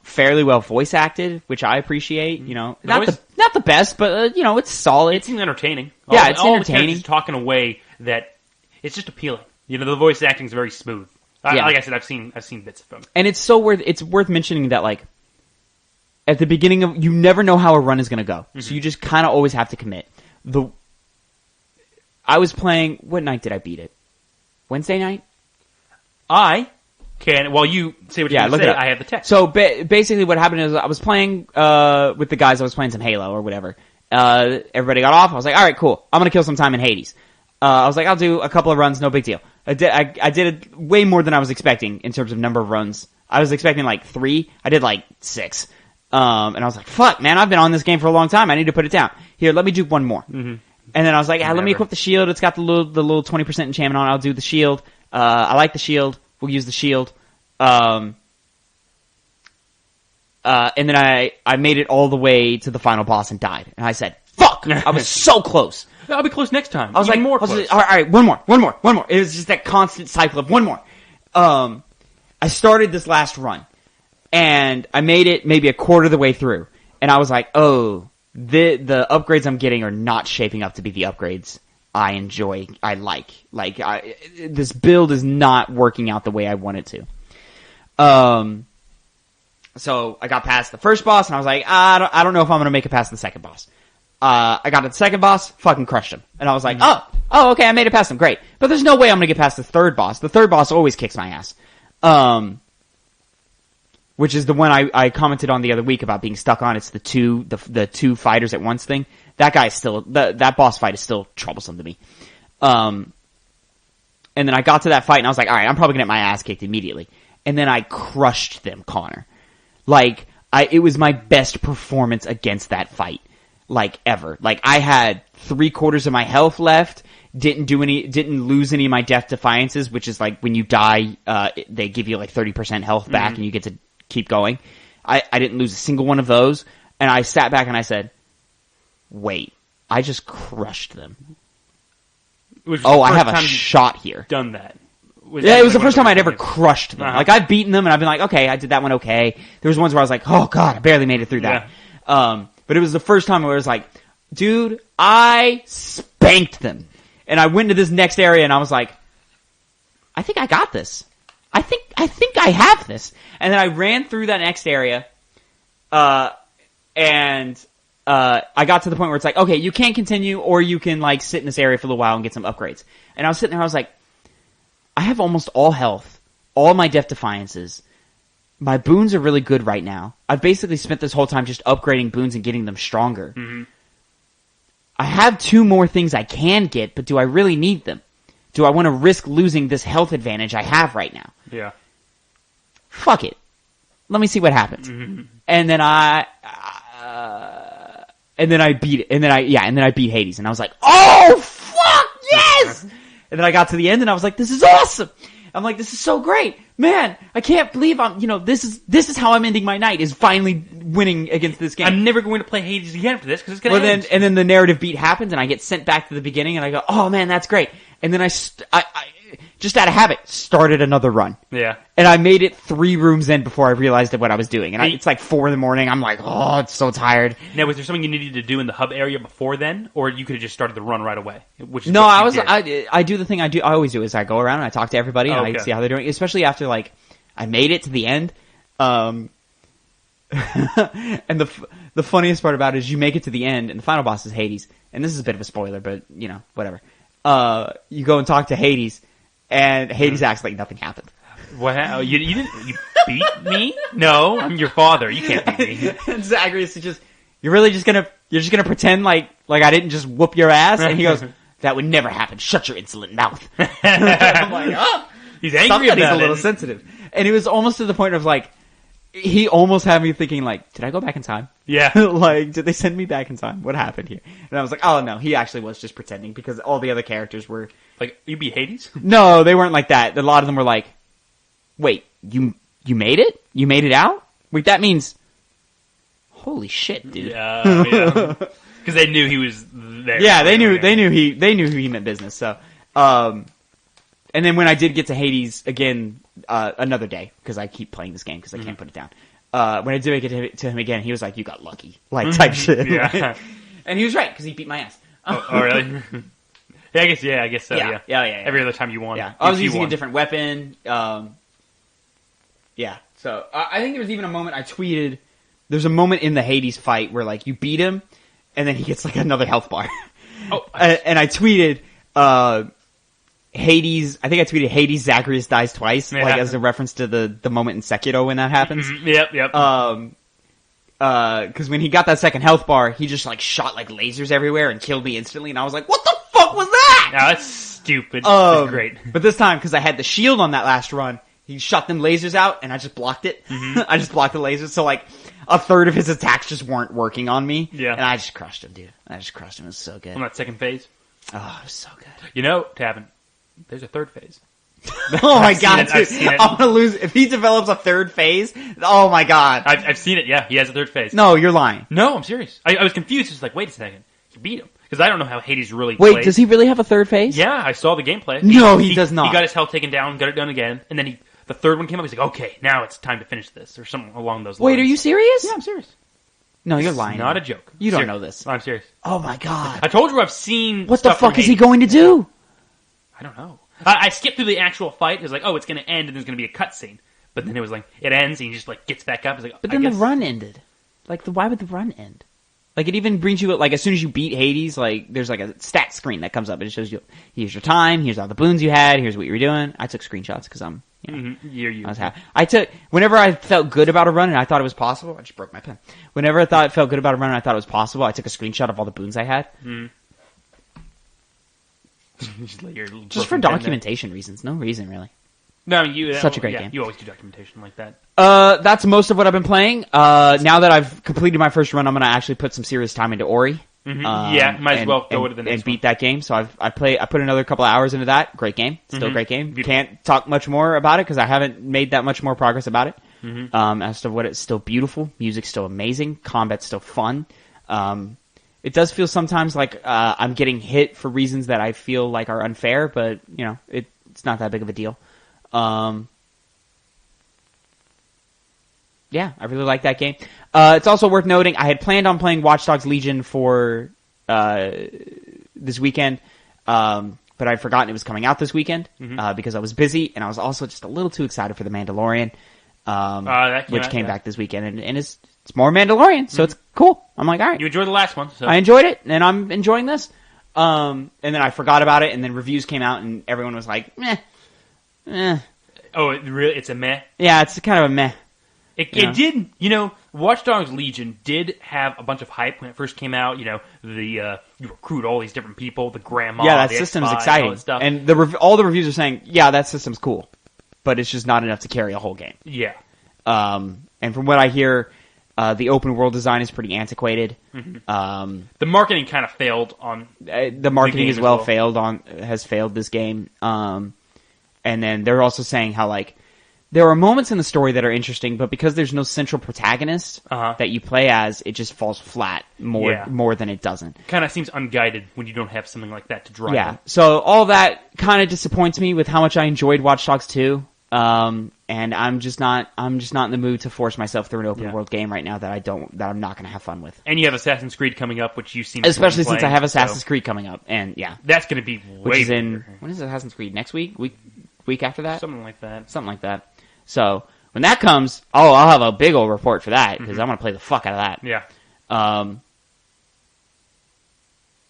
fairly well voice acted, which I appreciate, not the best, but it's solid. It seems entertaining. It's all entertaining. The talk in a way that it's just appealing. The voice acting is very smooth. Like I said, I've seen bits of them. And it's worth mentioning that like at the beginning of, you never know how a run is going to go. So you just kind of always have to commit. I was playing, what night did I beat it? Wednesday night? I can, while you say what you're going to say, I have the text. So basically what happened is I was playing with the guys, I was playing some Halo or whatever. Everybody got off. I was like, alright, cool. I'm going to kill some time in Hades. I was like, I'll do a couple of runs, no big deal. I did way more than I was expecting in terms of number of runs. I was expecting like 3. I did like 6. And I was like, fuck, man, I've been on this game for a long time. I need to put it down. Here, let me do one more. And then I was like, let me equip the shield. It's got the little 20% enchantment on it. I'll do the shield. I like the shield. We'll use the shield. And then I made it all the way to the final boss and died. And I said, fuck! I was so close. I'll be close next time. I was Even like, more close. All right, one more. It was just that constant cycle of one more. I started this last run. And I made it maybe a quarter of the way through. And I was like, oh, the upgrades I'm getting are not shaping up to be the upgrades I enjoy, I like. This build is not working out the way I want it to. So I got past the first boss, and I was like, I don't know if I'm gonna make it past the second boss. I got to the second boss, fucking crushed him. And I was like, oh, okay, I made it past him, great. But there's no way I'm gonna get past the third boss. The third boss always kicks my ass. Which is the one I commented on the other week about being stuck on. It's the two fighters at once thing. That guy is still, that boss fight is still troublesome to me. And then I got to that fight and I was like, alright, I'm probably gonna get my ass kicked immediately. And then I crushed them, Connor. It was my best performance against that fight. Ever. I had 3/4 of my health left, didn't lose any of my death defiances, which is when you die, they give you 30% health back and you get to keep going. I didn't lose a single one of those, and I sat back and I said, wait, I just crushed them. I have a shot here. Done that. It was the first time I'd ever crushed them. Like, I've beaten them, and I've been like, okay, I did that one okay. There was ones where I was like, oh god, I barely made it through that. Yeah. But it was the first time where it was like, dude, I spanked them. And I went to this next area, and I was like, I think I got this. I think I have this. And then I ran through that next area, and I got to the point where it's like, okay, you can continue, or you can like sit in this area for a little while and get some upgrades. And I was sitting there, I was like, I have almost all health, all my Death Defiances. My boons are really good right now. I've basically spent this whole time just upgrading boons and getting them stronger. Mm-hmm. I have 2 more things I can get, but do I really need them? Do I want to risk losing this health advantage I have right now? Yeah. Fuck it. Let me see what happens. Mm-hmm. And then I beat it. And then I beat Hades. And I was like, oh, fuck, yes! And then I got to the end and I was like, this is awesome! I'm like, this is so great! Man, I can't believe this is how I'm ending my night, is finally winning against this game. I'm never going to play Hades again after this, because it's going to end. And then the narrative beat happens and I get sent back to the beginning and I go, oh man, that's great. And then I just out of habit, started another run. Yeah. And I made it 3 rooms in before I realized what I was doing. And it's like 4 in the morning. I'm like, oh, it's so tired. Now, was there something you needed to do in the hub area before then? Or you could have just started the run right away? I do the thing I always do, is I go around and I talk to everybody and I see how they're doing, especially after like, I made it to the end. And the funniest part about it is you make it to the end and the final boss is Hades. And this is a bit of a spoiler, but whatever. You go and talk to Hades, and Hades acts like nothing happened. Wow, you beat me? No, I'm your father. You can't beat me. And Zagreus is you're just gonna pretend like I didn't just whoop your ass? And he goes, that would never happen. Shut your insolent mouth. I'm like, oh, he's angry about it. Somebody's a little sensitive. And it was almost to the point of like, he almost had me thinking like, did I go back in time? Yeah. Like, did they send me back in time? What happened here? And I was like, oh no, he actually was just pretending, because all the other characters were... Like, you beat Hades? No, they weren't like that. A lot of them were like, wait, you made it? You made it out? Wait, that means... Holy shit, dude. Yeah. Because they knew he was there. Yeah, they knew he meant business, so... And then when I did get to Hades again, another day, because I keep playing this game because I can't put it down. When I did make it to him again, he was like, you got lucky. Like, type shit. Yeah. And he was right, because he beat my ass. Oh, really? I guess so, yeah. Yeah. Every other time you won. Yeah. I was using a different weapon. Yeah. So, I think there was even a moment I tweeted, there's a moment in the Hades fight where, like, you beat him, and then he gets, like, another health bar. Oh. And I tweeted, Hades, I think I tweeted Hades Zagreus dies twice, like as a reference to the moment in Sekiro when that happens. Mm-hmm. Yep. Cause when he got that second health bar, he just like shot like lasers everywhere and killed me instantly, and I was like, what the fuck was that? No, that's stupid. That's great. But this time, cause I had the shield on that last run, he shot them lasers out, and I just blocked it. Mm-hmm. I just blocked the lasers, so like, a third of his attacks just weren't working on me. Yeah. And I just crushed him, dude. It was so good. On that second phase? Oh, it was so good. You know, Tavin, there's a third phase. Oh my god, dude. I'm gonna lose. If he develops a third phase, oh my god. I've seen it, yeah. He has a third phase. No, you're lying. No, I'm serious. I was confused. It's like, wait a second. You beat him. Because I don't know how Hades really Wait, plays. does he really have a third phase? Yeah, I saw the gameplay. No, he does not. He got his health taken down, got it done again, and then the third one came up, he's like, okay, now it's time to finish this, or something along those lines. Wait, are you serious? Yeah, I'm serious. No, you're lying. Not a joke. You don't know this. I'm serious. Oh my god. I told you I've seen What the fuck is he going to do? I don't know. I skipped through the actual fight. It was like, oh, it's going to end, and there's going to be a cutscene. But then it was like, it ends, and he just like gets back up. It's like, but then the run ended. Like, why would the run end? Like, it even brings you, like, as soon as you beat Hades, like, there's like a stat screen that comes up, and it shows you, here's your time, here's all the boons you had, here's what you were doing. I took screenshots, because I'm, I was happy. Whenever I felt good about a run, and I thought it was possible, I just broke my pen. Whenever I felt good about a run, and I thought it was possible, I took a screenshot of all the boons I had. Just for documentation reasons. No reason, really. No, such a great game. You always do documentation like that. That's most of what I've been playing. Now that I've completed my first run, I'm going to actually put some serious time into Ori. Might as well go to the next and beat that game. So I put another couple of hours into that. Great game. Still a great game. Beautiful. Can't talk much more about it because I haven't made that much more progress about it. As to what it's still beautiful. Music's still amazing. Combat's still fun. It does feel sometimes like I'm getting hit for reasons that I feel like are unfair, but it's not that big of a deal. Yeah, I really like that game. It's also worth noting, I had planned on playing Watch Dogs Legion for this weekend, but I'd forgotten it was coming out this weekend because I was busy, and I was also just a little too excited for The Mandalorian, which came back this weekend, and it's more Mandalorian, so it's cool. I'm like, all right. You enjoyed the last one. So. I enjoyed it, and I'm enjoying this. And then I forgot about it, and then reviews came out, and everyone was like, meh. Oh, it's a meh? Yeah, it's kind of a meh. It did, Watch Dogs Legion did have a bunch of hype when it first came out. You recruit all these different people, the grandma, yeah, that the system's X-Spy, exciting, all that stuff. and all the reviews are saying, yeah, that system's cool, but it's just not enough to carry a whole game. Yeah. And from what I hear, the open world design is pretty antiquated. The marketing kind of failed on the marketing as well has failed this game. And then they're also saying how there are moments in the story that are interesting, but because there's no central protagonist that you play as, it just falls flat more than it doesn't. Kind of seems unguided when you don't have something like that to drive. Yeah, so all that kind of disappoints me with how much I enjoyed Watch Dogs 2. And I'm just not in the mood to force myself through an open world game right now that I'm not going to have fun with. And you have Assassin's Creed coming up, which you seem especially since I have Assassin's Creed coming up, and yeah, that's going to be which is when is Assassin's Creed next week? Week after that? Something like that. So when that comes, I'll have a big old report for that because I'm going to play the fuck out of that. Yeah.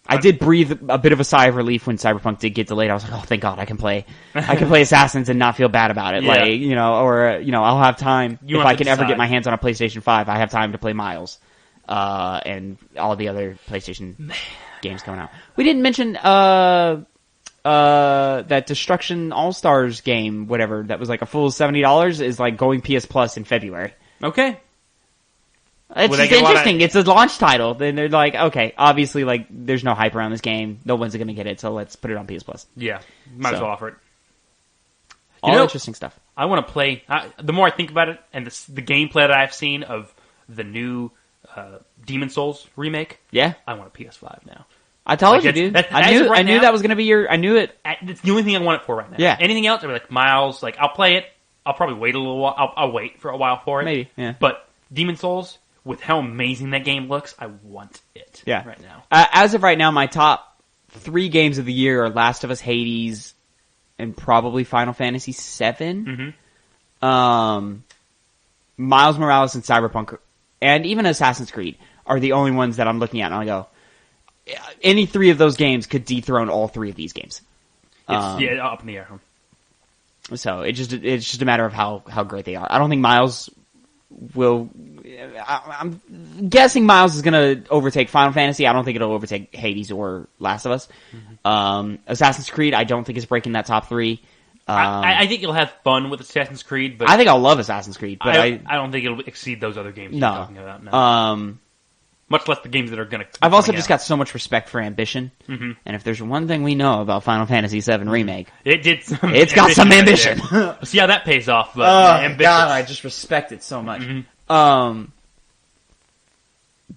I did breathe a bit of a sigh of relief when Cyberpunk did get delayed. I was like, oh, thank God, I can play Assassins and not feel bad about it. Yeah. I'll have time if I can ever get my hands on a PlayStation 5. I have time to play Miles, and all the other PlayStation games coming out. We didn't mention, that Destruction All-Stars game, whatever, that was like a full $70 is going PS Plus in February. Okay. It's just interesting. It's a launch title. Then they're like, okay, obviously, there's no hype around this game. No one's going to get it, so let's put it on PS Plus. Yeah, might as well offer it. Interesting stuff. I want to play. The more I think about it, and the gameplay that I've seen of the new Demon Souls remake, I want a PS5 now. I told you, dude. I knew that was going to be I knew it. It's the only thing I want it for right now. Yeah. Anything else, I'd be like, Miles, I'll play it. I'll probably wait a little while. I'll wait for a while for it. Maybe, yeah. But Demon Souls, with how amazing that game looks, I want it right now. As of right now, my top 3 games of the year are Last of Us, Hades, and probably Final Fantasy VII. Miles Morales and Cyberpunk, and even Assassin's Creed are the only ones that I'm looking at, and I go, any 3 of those games could dethrone all 3 of these games. Up in the air. So it's just a matter of how great they are. I don't think Miles will. I'm guessing Miles is going to overtake Final Fantasy. I don't think it'll overtake Hades or Last of Us. Assassin's Creed, I don't think is breaking that top 3. I think you'll have fun with Assassin's Creed, but I think I'll love Assassin's Creed. But I don't think it'll exceed those other games you're talking about. No. Much less the games that are going to. I've also just got so much respect for ambition, and if there's one thing we know about Final Fantasy VII Remake, it's got some ambition. We'll see how that pays off. But God, I just respect it so much.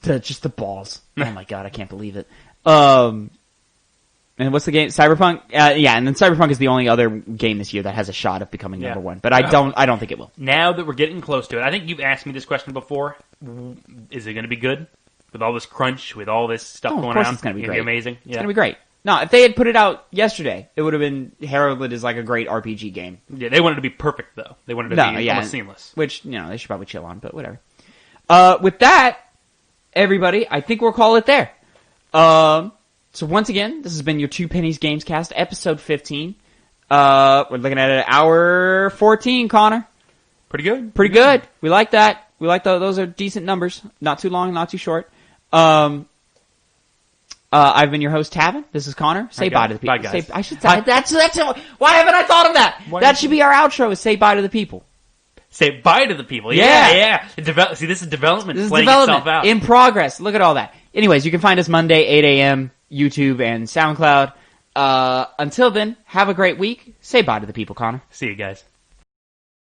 Just the balls. Oh my God, I can't believe it. And what's the game? Cyberpunk? And then Cyberpunk is the only other game this year that has a shot of becoming number 1. But I don't think it will. Now that we're getting close to it, I think you've asked me this question before. Is it going to be good? With all this crunch, with all this stuff going on? Of course it's going to be great. Amazing. It's going to be great. No, if they had put it out yesterday, it would have been heralded as a great RPG game. Yeah, they wanted it to be perfect, though. They wanted it to be almost seamless. Which, they should probably chill on, but whatever. With that, everybody, I think we'll call it there. So once again, this has been your Two Pennies Gamescast, episode 15. We're looking at an hour 14, Connor. Pretty good. Pretty good. We like that. We like those are decent numbers. Not too long, not too short. I've been your host, Tavin. This is Connor. Say bye to the people. Bye, guys. I should say that's why haven't I thought of that? That should be our outro. Is say bye to the people. Say bye to the people. Yeah. See, this is development. This is playing development itself out. in progress. Look at all that. Anyways, you can find us Monday 8 a.m. YouTube and SoundCloud. Until then, have a great week. Say bye to the people, Connor. See you guys.